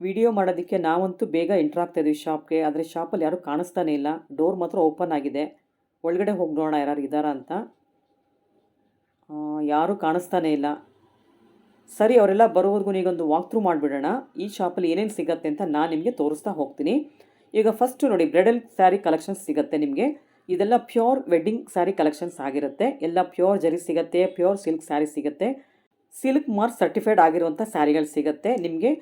Video ಮಾಡೋದಕ್ಕೆ ನಾವಂತೂ ಬೇಗ ಎಂಟ್ರ್ ಆಗ್ತಾ ಇದ್ವಿ ಶಾಪ್ಗೆ. ಆದರೆ ಶಾಪಲ್ಲಿ ಯಾರೂ ಕಾಣಿಸ್ತಾನೆ ಇಲ್ಲ. ಡೋರ್ ಮಾತ್ರ ಓಪನ್ ಆಗಿದೆ. ಒಳಗಡೆ ಹೋಗಿ ನೋಡೋಣ ಯಾರು ಇದ್ದಾರಾ ಅಂತ. ಯಾರೂ ಕಾಣಿಸ್ತಾನೆ ಇಲ್ಲ. ಸರಿ, ಅವರೆಲ್ಲ ಬರೋವರೆಗೂ ಈಗೊಂದು ವಾಕ್ ಥ್ರೂ ಮಾಡಿಬಿಡೋಣ. ಈ ಶಾಪಲ್ಲಿ ಏನೇನು ಸಿಗುತ್ತೆ ಅಂತ ನಾನು ನಿಮಗೆ ತೋರಿಸ್ತಾ ಹೋಗ್ತೀನಿ. ಈಗ ಫಸ್ಟು ನೋಡಿ, ಬ್ರೈಡಲ್ ಸ್ಯಾರಿ ಕಲೆಕ್ಷನ್ಸ್ ಸಿಗುತ್ತೆ ನಿಮಗೆ. ಇದೆಲ್ಲ ಪ್ಯೂರ್ ವೆಡ್ಡಿಂಗ್ ಸ್ಯಾರಿ ಕಲೆಕ್ಷನ್ಸ್ ಆಗಿರುತ್ತೆ. ಎಲ್ಲ ಪ್ಯೂರ್ ಜರಿ ಸಿಗುತ್ತೆ, ಪ್ಯೂರ್ ಸಿಲ್ಕ್ ಸ್ಯಾರಿ ಸಿಗುತ್ತೆ, ಸಿಲ್ಕ್ ಮಾರ್ಕ್ ಸರ್ಟಿಫೈಡ್ ಆಗಿರುವಂಥ ಸ್ಯಾರಿಗಳು ಸಿಗುತ್ತೆ ನಿಮಗೆ.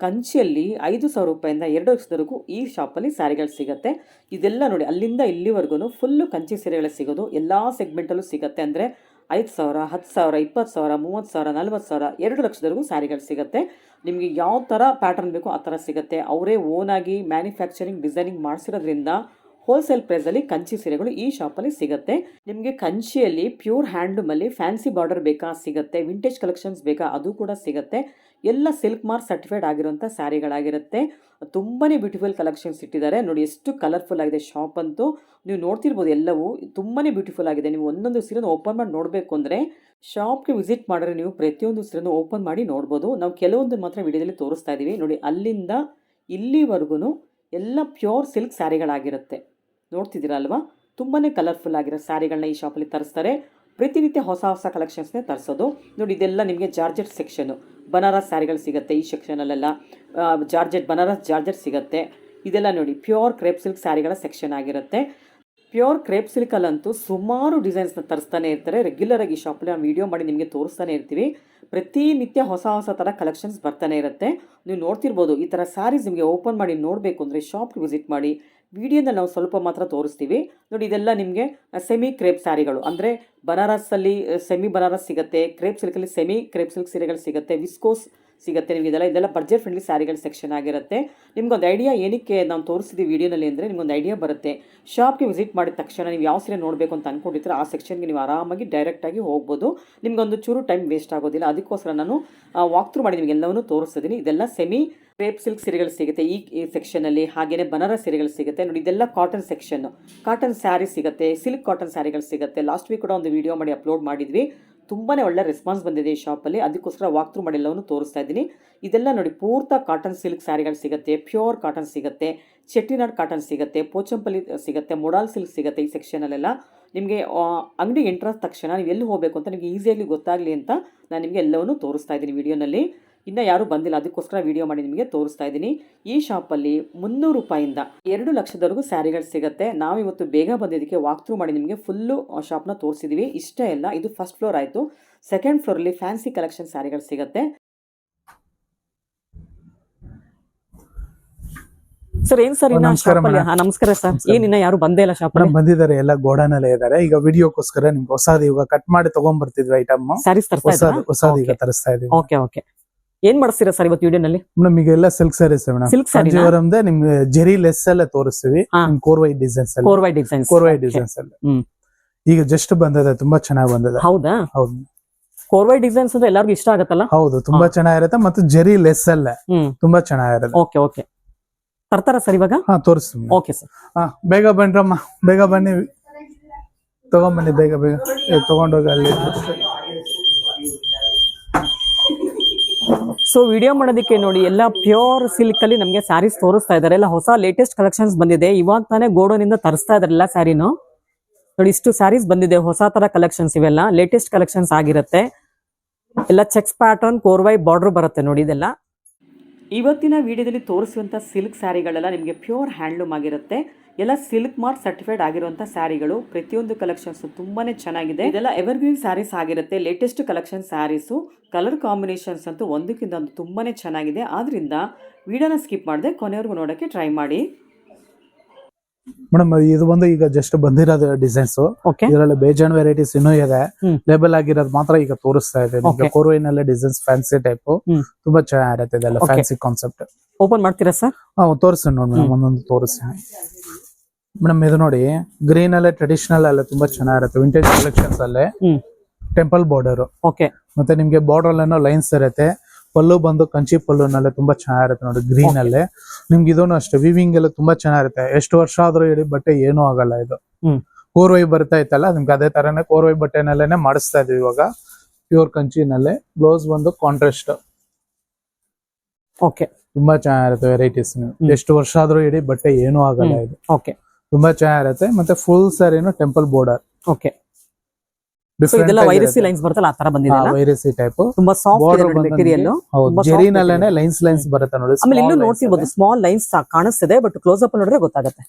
ಕಂಚಿಯಲ್ಲಿ 5,000 ರೂಪಾಯಿಂದ 2 ಲಕ್ಷದವರೆಗೂ ಈ ಶಾಪಲ್ಲಿ ಸ್ಯಾರಿಗಳು ಸಿಗುತ್ತೆ. ಇದೆಲ್ಲ ನೋಡಿ, ಅಲ್ಲಿಂದ ಇಲ್ಲಿವರೆಗೂ ಫುಲ್ಲು ಕಂಚಿ ಸೀರೆಗಳು ಸಿಗೋದು. ಎಲ್ಲ ಸೆಗ್ಮೆಂಟಲ್ಲೂ ಸಿಗುತ್ತೆ. ಅಂದರೆ 5,000, 10,000, 20,000, 30,000, 40,000, 2 ಲಕ್ಷದವರೆಗೂ ಸ್ಯಾರಿಗಳು ಸಿಗುತ್ತೆ. ನಿಮಗೆ ಯಾವ ಥರ ಪ್ಯಾಟರ್ನ್ ಬೇಕೋ ಆ ಥರ ಸಿಗುತ್ತೆ. ಅವರೇ ಓನಾಗಿ ಮ್ಯಾನುಫ್ಯಾಕ್ಚರಿಂಗ್ ಡಿಸೈನಿಂಗ್ ಮಾಡಿಸಿರೋದ್ರಿಂದ ಹೋಲ್ಸೇಲ್ ಪ್ರೈಸಲ್ಲಿ ಕಂಚಿ ಸೀರೆಗಳು ಈ ಶಾಪಲ್ಲಿ ಸಿಗುತ್ತೆ. ನಿಮಗೆ ಕಂಚಿಯಲ್ಲಿ ಪ್ಯೂರ್ ಹ್ಯಾಂಡ್ಲೂಮಲ್ಲಿ ಫ್ಯಾನ್ಸಿ ಬಾರ್ಡರ್ ಬೇಕಾ ಸಿಗುತ್ತೆ, ವಿಂಟೇಜ್ ಕಲೆಕ್ಷನ್ಸ್ ಬೇಕಾ ಅದು ಕೂಡ ಸಿಗುತ್ತೆ. ಎಲ್ಲ ಸಿಲ್ಕ್ ಮಾರ್ಕ್ ಸರ್ಟಿಫೈಡ್ ಆಗಿರುವಂಥ ಸ್ಯಾರಿಗಳಾಗಿರುತ್ತೆ. ತುಂಬಾ ಬ್ಯೂಟಿಫುಲ್ ಕಲೆಕ್ಷನ್ಸ್ ಇಟ್ಟಿದ್ದಾರೆ ನೋಡಿ. ಎಷ್ಟು ಕಲರ್ಫುಲ್ ಆಗಿದೆ ಶಾಪ್ ಅಂತೂ. ನೀವು ನೋಡ್ತಿರ್ಬೋದು, ಎಲ್ಲವೂ ತುಂಬಾ ಬ್ಯೂಟಿಫುಲ್ ಆಗಿದೆ. ನೀವು ಒಂದೊಂದು ಸೀರೆನೂ ಓಪನ್ ಮಾಡಿ ನೋಡಬೇಕು ಅಂದರೆ ಶಾಪ್ಗೆ ವಿಸಿಟ್ ಮಾಡಿದ್ರೆ ನೀವು ಪ್ರತಿಯೊಂದು ಸೀರೆನೂ ಓಪನ್ ಮಾಡಿ ನೋಡ್ಬೋದು. ನಾವು ಕೆಲವೊಂದು ಮಾತ್ರ ವಿಡಿಯೋದಲ್ಲಿ ತೋರಿಸ್ತಾ ಇದ್ದೀವಿ ನೋಡಿ. ಅಲ್ಲಿಂದ ಇಲ್ಲಿವರೆಗೂ ಎಲ್ಲ ಪ್ಯೂರ್ ಸಿಲ್ಕ್ ಸ್ಯಾರಿಗಳಾಗಿರುತ್ತೆ. ನೋಡ್ತಿದ್ದೀರಲ್ವಾ, ತುಂಬಾ ಕಲರ್ಫುಲ್ ಆಗಿರೋ ಸ್ಯಾರಿಗಳನ್ನ ಈ ಶಾಪಲ್ಲಿ ತರಿಸ್ತಾರೆ. ಪ್ರತಿನಿತ್ಯ ಹೊಸ ಹೊಸ ಕಲೆಕ್ಷನ್ಸ್ನೇ ತರಿಸೋದು ನೋಡಿ. ಇದೆಲ್ಲ ನಿಮಗೆ ಜಾರ್ಜೆಟ್ ಸೆಕ್ಷನು, ಬನಾರಸ್ ಸ್ಯಾರಿಗಳು ಸಿಗುತ್ತೆ ಈ ಸೆಕ್ಷನಲ್ಲೆಲ್ಲ. ಬನಾರಸ್ ಜಾರ್ಜೆಟ್ ಸಿಗುತ್ತೆ. ಇದೆಲ್ಲ ನೋಡಿ ಪ್ಯೂರ್ ಕ್ರೇಪ್ ಸಿಲ್ಕ್ ಸ್ಯಾರಿಗಳ ಸೆಕ್ಷನ್ ಆಗಿರುತ್ತೆ. ಪ್ಯೂರ್ ಕ್ರೇಪ್ ಸಿಲ್ಕಲ್ಲಂತೂ ಸುಮಾರು ಡಿಸೈನ್ಸ್ನ ತರಿಸ್ತಾನೆ ಇರ್ತಾರೆ. ರೆಗ್ಯುಲರಾಗಿ ಈ ಶಾಪಲ್ಲಿ ನಾವು ವೀಡಿಯೋ ಮಾಡಿ ನಿಮಗೆ ತೋರಿಸ್ತಾನೆ ಇರ್ತೀವಿ. ಪ್ರತಿನಿತ್ಯ ಹೊಸ ಹೊಸ ಥರ ಕಲೆಕ್ಷನ್ಸ್ ಬರ್ತಾನೆ ಇರುತ್ತೆ. ನೀವು ನೋಡ್ತಿರ್ಬೋದು, ಈ ಥರ ಸ್ಯಾರೀಸ್ ನಿಮಗೆ ಓಪನ್ ಮಾಡಿ ನೋಡಬೇಕು ಅಂದರೆ ಶಾಪ್ಗೆ ವಿಸಿಟ್ ಮಾಡಿ. ವಿಡಿಯೋನ ನಾವು ಸ್ವಲ್ಪ ಮಾತ್ರ ತೋರಿಸ್ತೀವಿ ನೋಡಿ. ಇದೆಲ್ಲ ನಿಮಗೆ ಸೆಮಿ ಕ್ರೇಪ್ ಸ್ಯಾರಿಗಳು, ಅಂದರೆ ಬನಾರಸ್ಸಲ್ಲಿ ಸೆಮಿ ಬನಾರಸ್ ಸಿಗುತ್ತೆ, ಕ್ರೇಪ್ ಸಿಲ್ಕಲ್ಲಿ ಸೆಮಿ ಕ್ರೇಪ್ ಸಿಲ್ಕ್ ಸೀರೆಗಳು ಸಿಗುತ್ತೆ, ವಿಸ್ಕೋಸ್ ಸಿಗುತ್ತೆ ನಿಮಗೆ. ಇದೆಲ್ಲ ಬಡ್ಜೆಟ್ ಫ್ರೆಂಡ್ಲಿ ಸ್ಯಾರಿಗಳ ಸೆಕ್ಷನ್ ಆಗಿರುತ್ತೆ. ನಿಮ್ಗೊಂದು ಐಡಿಯಾ ಏನಕ್ಕೆ ನಾವು ತೋರಿಸ್ತೀವಿ ವಿಡಿಯೋನಲ್ಲಿ ಅಂದರೆ ನಿಮ್ಗೊಂದು ಐಡಿಯಾ ಬರುತ್ತೆ. ಶಾಪ್ಗೆ ವಿಸಿಟ್ ಮಾಡಿದ ತಕ್ಷಣ ನೀವು ಯಾವ ಸೀರೆ ನೋಡಬೇಕು ಅಂತ ಅಂದ್ಕೊಂಡಿರ್ತೀರ ಆ ಸೆಕ್ಷನ್ಗೆ ನೀವು ಆರಾಮಾಗಿ ಡೈರೆಕ್ಟಾಗಿ ಹೋಗ್ಬೋದು. ನಿಮ್ಗೊಂದು ಚೂರು ಟೈಮ್ ವೇಸ್ಟ್ ಆಗೋದಿಲ್ಲ. ಅದಕ್ಕೋಸ್ಕರ ನಾನು ವಾಕ್ ಥ್ರೂ ಮಾಡಿ ನಿಮಗೆ ಎಲ್ಲವನ್ನೂ ತೋರಿಸ್ತಿದ್ದೀನಿ. ಇದೆಲ್ಲ ಸೆಮಿ ಕ್ರೇಪ್ ಸಿಲ್ಕ್ ಸೀರೆಗಳು ಸಿಗುತ್ತೆ ಈ ಸೆಕ್ಷನಲ್ಲಿ. ಹಾಗೆಯೇ ಬನಾರಸ್ ಸೀರೆಗಳು ಸಿಗುತ್ತೆ ನೋಡಿ. ಇದೆಲ್ಲ ಕಾಟನ್ ಸೆಕ್ಷನ್ನು, ಕಾಟನ್ ಸ್ಯಾರಿ ಸಿಗುತ್ತೆ, ಸಿಲ್ಕ್ ಕಾಟನ್ ಸ್ಯಾರಿಗಳು ಸಿಗುತ್ತೆ. ಲಾಸ್ಟ್ ವೀಕ್ ಕೂಡ ಒಂದು ವಿಡಿಯೋ ಮಾಡಿ ಅಪ್ಲೋಡ್ ಮಾಡಿದ್ವಿ. ತುಂಬಾ ಒಳ್ಳೆ ರೆಸ್ಪಾನ್ಸ್ ಬಂದಿದೆ ಈ ಶಾಪಲ್ಲಿ. ಅದಕ್ಕೋಸ್ಕರ ವಾಕ್ ಥ್ರೂ ಮಾಡಿ ಎಲ್ಲವನ್ನು ತೋರಿಸ್ತಾ ಇದ್ದೀನಿ. ಇದೆಲ್ಲ ನೋಡಿ ಪೂರ್ತ ಕಾಟನ್ ಸಿಲ್ಕ್ ಸ್ಯಾರಿಗಳು ಸಿಗುತ್ತೆ, ಪ್ಯೂರ್ ಕಾಟನ್ ಸಿಗುತ್ತೆ, ಚೆಟ್ಟಿನಾಡ್ ಕಾಟನ್ ಸಿಗುತ್ತೆ, ಪೋಚಂಪಲ್ಲಿ ಸಿಗುತ್ತೆ, ಮೊಡಾಲ್ ಸಿಲ್ಕ್ ಸಿಗುತ್ತೆ ಈ ಸೆಕ್ಷನಲ್ಲೆಲ್ಲ. ನಿಮಗೆ ಅಂಗಡಿ ಎಂಟ್ರ್ ಆದ ತಕ್ಷಣ ನೀವು ಎಲ್ಲಿ ಹೋಗಬೇಕು ಅಂತ ನಿಮಗೆ ಈಸಿಯಾಗಿ ಗೊತ್ತಾಗಲಿ ಅಂತ ನಾನು ನಿಮಗೆ ಎಲ್ಲವನ್ನೂ ತೋರಿಸ್ತಾ ಇದ್ದೀನಿ ವಿಡಿಯೋನಲ್ಲಿ. ಇನ್ನೂ ಯಾರೂ ಬಂದಿಲ್ಲ, ಅದಕ್ಕೋಸ್ಕರ ವಿಡಿಯೋ ಮಾಡಿ ನಿಮಗೆ ತೋರಿಸ್ತಾ ಇದ್ದೀನಿ. ಈ ಶಾಪಲ್ಲಿ 300 ರೂಪಾಯಿಂದ 2 ಲಕ್ಷದವರೆಗೂ ಸ್ಯಾರಿಗಳು ಸಿಗುತ್ತೆ. ನಾವಿವತ್ತು ಬೇಗ ಬಂದಿದ್ದಕ್ಕೆ ವಾಕ್ ಥ್ರೂ ಮಾಡಿ ನಿಮಗೆ ಫುಲ್ಲು ಶಾಪ್ನ ತೋರಿಸಿದ್ದೀವಿ. ಇಷ್ಟೇ ಎಲ್ಲ, ಇದು ಫಸ್ಟ್ ಫ್ಲೋರ್ ಆಯಿತು. ಸೆಕೆಂಡ್ ಫ್ಲೋರಲ್ಲಿ ಫ್ಯಾನ್ಸಿ ಕಲೆಕ್ಷನ್ ಸ್ಯಾರಿಗಳು ಸಿಗುತ್ತೆ. ಸರ್ ಏನ್ ಸರ್ ನಮಸ್ಕಾರ ಸರ್. ಏನಿನ್ನ ಯಾರು ಬಂದೇ ಇಲ್ಲ ಶಾಪ್ ಬಂದಿದ್ದಾರೆ, ಎಲ್ಲ ಗೋಡಾನಲ್ಲೇ ಇದ್ದಾರೆ. ಈಗ ವಿಡಿಯೋಕ್ಕೋಸ್ಕರ ನಿಮ್ಗೆ ಹೊಸದು ಇವಾಗ ಕಟ್ ಮಾಡಿ ತಗೊಂಡ್ ಬರ್ತಿದ್ವಿ ಐಟಮ್ ಸ್ಯಾರೀಸ್ ಹೊಸದು ಈಗ ತರಿಸ್ತಾ ಇದೀವಿ. Okay okay. ಏನ್ ಮಾಡಿಸ್ತೀರಾ ಸರ್ ಇವತ್ತು ವಿಡಿಯೋನಲ್ಲಿ? ನಮಗೆ ಎಲ್ಲ silk sarees madam. Silk saree ನಿಮ್ಗೆ ಜೆರಿ ಲೆಸ್ ಎಲ್ಲ ತೋರಿಸ್ತೀವಿ. ಕೋರ್ವೈ ಡಿಸೈನ್ಸ್ ಅಲ್ಲಿ ಈಗ ಜಸ್ಟ್ ಬಂದಿದೆ, ತುಂಬಾ ಚೆನ್ನಾಗಿ ಬಂದಿದೆ. ಹೌದಾ? ಹೌದು. ಕೋರ್ವೈ ಡಿಸೈನ್ಸ್ ಅಂದ್ರೆ ಎಲ್ಲರಿಗೂ ಇಷ್ಟ ಆಗುತ್ತಲ್ಲ? ಹೌದು, ತುಂಬಾ ಚೆನ್ನಾಗಿರುತ್ತೆ. ಮತ್ತು ಜೆರಿ ಲೆಸ್ ಅಲ್ಲೇ ತುಂಬಾ ಚೆನ್ನಾಗಿರುತ್ತೆ. Okay okay. ತರ್ತಾರ ಸರ್ ಇವಾಗ? ತೋರಿಸ್ತೀವಿ. Okay sir. ಬೇಗ ಬನ್ರಮ್ಮ, ಬೇಗ ಬನ್ನಿ, ತಗೊಂಬನ್ನಿ, ಬೇಗ ಬೇಗ ತಗೊಂಡೋಗಿ ಅಲ್ಲಿ. ಸೊ ವಿಡಿಯೋ ಮಾಡೋದಕ್ಕೆ ನೋಡಿ, ಎಲ್ಲ ಪ್ಯೂರ್ ಸಿಲ್ಕ್ ಅಲ್ಲಿ ನಮಗೆ ಸ್ಯಾರೀಸ್ ತೋರಿಸ್ತಾ ಇದಾರೆ. ಎಲ್ಲ ಹೊಸ ಲೇಟೆಸ್ಟ್ ಕಲೆಕ್ಷನ್ಸ್ ಬಂದಿದೆ. ಇವಾಗ ತಾನೇ ಗೋಡೌನಿಂದ ತರಿಸ್ತಾ ಇದಾರೆ ಎಲ್ಲ ಸ್ಯಾರಿನು ನೋಡಿ. ಇಷ್ಟು ಸ್ಯಾರೀಸ್ ಬಂದಿದೆ, ಹೊಸ ತರ ಕಲೆಕ್ಷನ್ಸ್. ಇವೆಲ್ಲ ಲೇಟೆಸ್ಟ್ ಕಲೆಕ್ಷನ್ಸ್ ಆಗಿರುತ್ತೆ. ಎಲ್ಲ ಚೆಕ್ಸ್ ಪ್ಯಾಟರ್ನ್, ಕೋರ್ವೈ ಬಾರ್ಡರ್ ಬರುತ್ತೆ ನೋಡಿ. ಇದೆಲ್ಲ ಇವತ್ತಿನ ವಿಡಿಯೋದಲ್ಲಿ ತೋರಿಸುವಂಥ ಸಿಲ್ಕ್ ಸ್ಯಾರಿಗಳೆಲ್ಲ ನಿಮಗೆ ಪ್ಯೂರ್ ಹ್ಯಾಂಡ್ಲೂಮ್ ಆಗಿರುತ್ತೆ. ಎಲ್ಲ ಸಿಲ್ಕ್ ಮಾರ್ಕ್ ಸರ್ಟಿಫೈಡ್ ಆಗಿರುವಂಥ ಸ್ಯಾರಿಗಳು. ಪ್ರತಿಯೊಂದು ಕಲೆಕ್ಷನ್ಸ್ ತುಂಬಾನೇ ಚೆನ್ನಾಗಿದೆ. ಇದೆಲ್ಲ ಎವರ್ಗ್ರೀನ್ ಸ್ಯಾರೀಸ್ ಆಗಿರುತ್ತೆ. Latest collection sarees. Colour combinations ಅಂತೂ ಒಂದಕ್ಕಿಂತ ಒಂದು ತುಂಬಾನೇ ಚೆನ್ನಾಗಿದೆ. ಆದ್ರಿಂದ ವಿಡಿಯೋನ ಸ್ಕಿಪ್ ಮಾಡದೆ ಕೊನೆವರೆಗೂ ನೋಡೋಕ್ಕೆ ಟ್ರೈ ಮಾಡಿ. ಮೇಡಮ್ ಇದು ಒಂದು ಈಗ ಜಸ್ಟ್ ಬಂದಿರೋದು ಡಿಸೈನ್ಸ್. ಇದರಲ್ಲಿ ಬೇಜಾನ್ ವೆರೈಟೀಸ್ ಇನ್ನೂ ಇದೆ. ಲೇಬಲ್ ಆಗಿರೋದು ಮಾತ್ರ ಈಗ ತೋರಿಸ್ತಾ ಇದೆ. ಕೋರ್ವೈನಲ್ಲೇ ಡಿಸೈನ್ಸ್ ಫ್ಯಾನ್ಸಿ ಟೈಪ್ ತುಂಬಾ ಚೆನ್ನಾಗಿರುತ್ತೆ. ಇದೆಲ್ಲ ಫ್ಯಾನ್ಸಿ ಕಾನ್ಸೆಪ್ಟ್. ಓಪನ್ ಮಾಡ್ತೀರಾ ಸರ್? ತೋರಿಸ್ತೀನಿ ನೋಡಿ ಮೇಡಮ್, ಒಂದೊಂದು ತೋರಿಸ್ತೀನಿ ಮೇಡಮ್. ಇದು ನೋಡಿ, ಗ್ರೀನ್ ಅಲ್ಲೇ ಟ್ರೆಡಿಷನಲ್ ಅಲ್ಲೇ ತುಂಬಾ ಚೆನ್ನಾಗಿರುತ್ತೆ. ವಿಂಟೇಜ್ ಕಲೆಕ್ಷನ್ಸ್ ಅಲ್ಲೇ ಟೆಂಪಲ್ ಬಾರ್ಡರ್. ಮತ್ತೆ ನಿಮ್ಗೆ ಬಾರ್ಡರ್ ಏನೋ ಲೈನ್ಸ್ ಇರುತ್ತೆ. ಪಲ್ಲು ಬಂದು ಕಂಚಿ ಪಲ್ಲುನಲ್ಲೇ ತುಂಬಾ ಚೆನ್ನಾಗಿರುತ್ತೆ ನೋಡಿ. ಗ್ರೀನ್ ಅಲ್ಲೇ ನಿಮ್ಗೆ ಇದನ್ನು ಅಷ್ಟೇ ವಿವಿಂಗ್ ಎಲ್ಲ ತುಂಬಾ ಚೆನ್ನಾಗಿರುತ್ತೆ. ಎಷ್ಟು ವರ್ಷ ಆದ್ರೂ ಇಡೀ ಬಟ್ಟೆ ಏನೂ ಆಗಲ್ಲ. ಇದು ಕೋರ್ವೈ ಬರ್ತಾ ಇತ್ತಲ್ಲ, ನಿಮ್ಗೆ ಅದೇ ತರನೇ ಕೋರ್ವೈ ಬಟ್ಟೆನಲ್ಲೇನೆ ಮಾಡಿಸ್ತಾ ಇದೀವಿ ಇವಾಗ. ಪ್ಯೂರ್ ಕಂಚಿನಲ್ಲೇ. ಬ್ಲೌಸ್ ಬಂದು ಕಾಂಟ್ರಾಸ್ಟ್. ಓಕೆ, ತುಂಬಾ ಚೆನ್ನಾಗಿರುತ್ತೆ ವೆರೈಟೀಸ್. ಎಷ್ಟು ವರ್ಷ ಆದ್ರೂ ಇಡೀ ಬಟ್ಟೆ ಏನೂ ಆಗಲ್ಲ ಇದು. ಓಕೆ, ತುಂಬಾ ಚೆನ್ನಾಗಿರುತ್ತೆ. ಮತ್ತೆ ಫುಲ್ ಸ್ಯಾರಿನು ಟೆಂಪಲ್ ಬಾರ್ಡರ್. ಓಕೆ. ಇದೆಲ್ಲ ವೈರಸಿ ಲೈನ್ಸ್ ಬರುತ್ತಲ್ಲ ಆ ತರ ಬಂದಿದೆ, ವೈರಸಿ ಟೈಪ್. ತುಂಬಾ ಸಾಫ್ಟ್ ಇದೆ ಮೆಟೀರಿಯಲ್. ಜೆರಿನಲ್ಲೇನೆ ಲೈನ್ಸ್ ಬರುತ್ತೆ ನೋಡಿ. ಆಮೇಲೆ ಇಲ್ಲೂ ನೋಡ್ತಿರ್ಬೋದು ಸ್ಮಾಲ್ ಲೈನ್ಸ್ ಕಾಣಿಸ್ತಿದೆ, ಬಟ್ ಕ್ಲೋಸ್ ಅಪ್ ನೋಡಿದ್ರೆ ಗೊತ್ತಾಗುತ್ತೆ.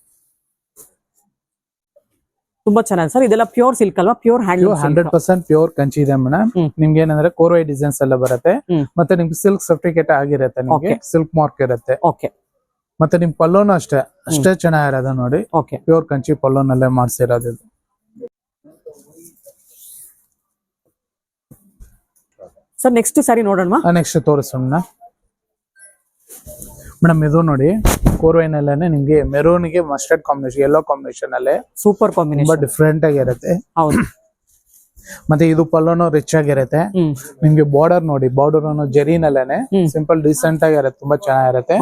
ತುಂಬಾ ಚೆನ್ನಾಗಿ ಸರ್. ಇದೆಲ್ಲ ಪ್ಯೂರ್ ಸಿಲ್ಕ್ ಅಲ್ವಾ? ಪ್ಯೂರ್ ಹ್ಯಾಂಡ್ಲೂಮ್ 100% ಪ್ಯೂರ್ ಕಂಚಿ ಇದೆ ಮೇಡಮ್. ನಿಮ್ಗೆ ಏನಂದ್ರೆ ಕೋರ್ವೈ ಡಿಸೈನ್ಸ್ ಎಲ್ಲ ಬರುತ್ತೆ. ಮತ್ತೆ ನಿಮ್ಗೆ ಸಿಲ್ಕ್ ಸರ್ಟಿಫಿಕೇಟ್ ಆಗಿರುತ್ತೆ, ನಿಮ್ಗೆ ಸಿಲ್ಕ್ ಮಾರ್ಕ್ ಇರುತ್ತೆ. ಓಕೆ. ಮತ್ತೆ ನಿಮ್ ಪಲ್ಲೋನು ಅಷ್ಟೇ ಚೆನ್ನಾಗಿರೋದು ನೋಡಿ. ಪ್ಯೂರ್ ಕಂಚಿ ಪಲ್ಲೋನಲ್ಲೇ ಮಾಡ್ಸಿರೋದು. ಸರ್ ನೆಕ್ಸ್ಟ್ ಸಾರಿ ನೋಡೋಣ. ನೆಕ್ಸ್ಟ್ ತೋರಿಸೋಣ ಮೇಡಮ್. ಇದು ನೋಡಿ ಕೋರ್ವೈನಲ್ಲೇನೆ ನಿಮ್ಗೆ ಮೆರೂನ್ ಗೆ ಮಸ್ಟರ್ಡ್ ಕಾಂಬಿನೇಷನ್, ಯೆಲ್ಲೋ ಕಾಂಬಿನೇಷನ್ ಅಲ್ಲೇ ಸೂಪರ್ ಕಾಂಬಿನೇಷನ್, ತುಂಬಾ ಡಿಫ್ರೆಂಟ್ ಆಗಿರುತ್ತೆ. ಹೌದು. ಮತ್ತೆ ಇದು ಪಲ್ಲೋನು ರಿಚ್ ಆಗಿರುತ್ತೆ. ನಿಮ್ಗೆ ಬಾರ್ಡರ್ ನೋಡಿ, ಬಾರ್ಡರ್ ಜೆರಿನಲ್ಲೇನೆ ಸಿಂಪಲ್ ಡೀಸೆಂಟ್ ಆಗಿರುತ್ತೆ, ತುಂಬಾ ಚೆನ್ನಾಗಿರುತ್ತೆ.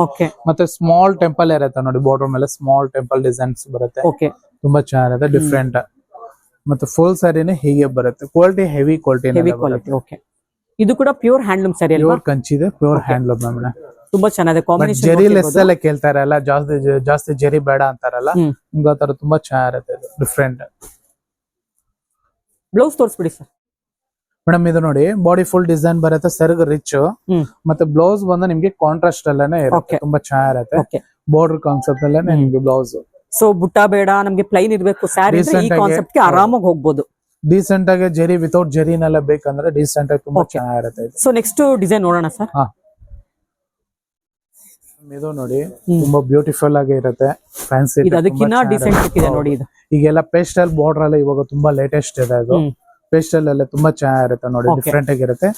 ಮತ್ತೆ ಸ್ಮಾಲ್ ಟೆಂಪಲ್ ಇರುತ್ತೆ ನೋಡಿ, ಬಾರ್ಡರ್ ಮೇಲೆ ಸ್ಮಾಲ್ ಟೆಂಪಲ್ ಡಿಸೈನ್ಸ್ ಬರುತ್ತೆ. ತುಂಬಾ ಚೆನ್ನಾಗಿರುತ್ತೆ, ಡಿಫ್ರೆಂಟ್. ಮತ್ತೆ ಫುಲ್ ಸ್ಯಾರಿನೇ ಹೀಗೆ ಬರುತ್ತೆ. Quality heavy quality. ಓಕೆ. ಇದು ಕೂಡ ಪ್ಯೂರ್ ಹ್ಯಾಂಡ್ಲೂಮ್ ಸ್ಯಾರಿ ಅಲ್ವಾ? ಪ್ಯೂರ್ ಕಂಚಿದೆ, ಪ್ಯೂರ್ ಹ್ಯಾಂಡ್ಲೂಮ್ ಮೇಡಮ್. ತುಂಬಾ ಚೆನ್ನಾಗಿದೆ ಕಾಂಬಿನೇಷನ್. ಜೆರಿ ಲೆಸ್ ಎಲ್ಲ ಕೇಳ್ತಾರಲ್ಲ, ಜಾಸ್ತಿ ಜೆರಿ ಬೇಡ ಅಂತಾರಲ್ಲ, ನಿಮ್ಗೆ ಆತರ ತುಂಬಾ ಚೆನ್ನಾಗಿರುತ್ತೆ. ಡಿಫ್ರೆಂಟ್. ಬ್ಲೌಸ್ ತೋರಿಸ್ಬಿಡಿ ಸರ್ ಮೇಡಮ್. ಇದು ನೋಡಿ ಬಾಡಿ ಫುಲ್ ಡಿಸೈನ್ ಬರುತ್ತೆ, ಸೆರಗು ರಿಚ್. ಮತ್ತೆ ಬ್ಲೌಸ್ ಬಂದು ನಿಮ್ಗೆ ಕಾಂಟ್ರಾಸ್ಟ್ ಅಲ್ಲೇನೆ ಇರುತ್ತೆ, ತುಂಬಾ ಚೆನ್ನಾಗಿರುತ್ತೆ. ಬಾರ್ಡರ್ ಕಾನ್ಸೆಪ್ಟ್ ಅಲ್ಲೇನೆ ನಿಮ್ಗೆ ಬ್ಲೌಸ್. ಸೊ ಬುಟ್ಟ ಬೇಡ, ನಮ್ಗೆ ಪ್ಲೈನ್ ಇರ್ಬೇಕು ಸ್ಯಾರಿ, ಈ ಕಾನ್ಸೆಪ್ಟ್ ಗೆ ಆರಾಮಾಗಿ ಹೋಗ್ಬೋದು. ಡೀಸೆಂಟ್ ಆಗಿ ಜೆರಿ ವಿತೌಟ್ ಜೆರಿನೆಲ್ಲ ಬೇಕಂದ್ರೆ ಡೀಸೆಂಟ್ ಆಗಿ ತುಂಬಾ ಚೆನ್ನಾಗಿರುತ್ತೆ. ಸೊ ನೆಕ್ಸ್ಟ್ ಡಿಸೈನ್ ನೋಡೋಣ ಸರ್. ಇದು ನೋಡಿ ತುಂಬಾ ಬ್ಯೂಟಿಫುಲ್ ಆಗಿ ಇರುತ್ತೆ, ಫ್ಯಾನ್ಸಿ. ಅದಕ್ಕಿಂತ ಡಿಸೆಂಟ್ ಇದೆ ನೋಡಿ. ಇದು ಈಗೆಲ್ಲ ಪೇಸ್ಟಲ್ ಬಾರ್ಡರ್ ಎಲ್ಲ ಇವಾಗ ತುಂಬಾ ಲೇಟೆಸ್ಟ್ ಇದೆ. ಇದು ಪೇಸ್ಟಲ್ ಅಲ್ಲೇ ತುಂಬಾ ಚೆನ್ನಾಗಿರುತ್ತೆ ನೋಡಿ, ಡಿಫ್ರೆಂಟ್ ಆಗಿರುತ್ತೆ.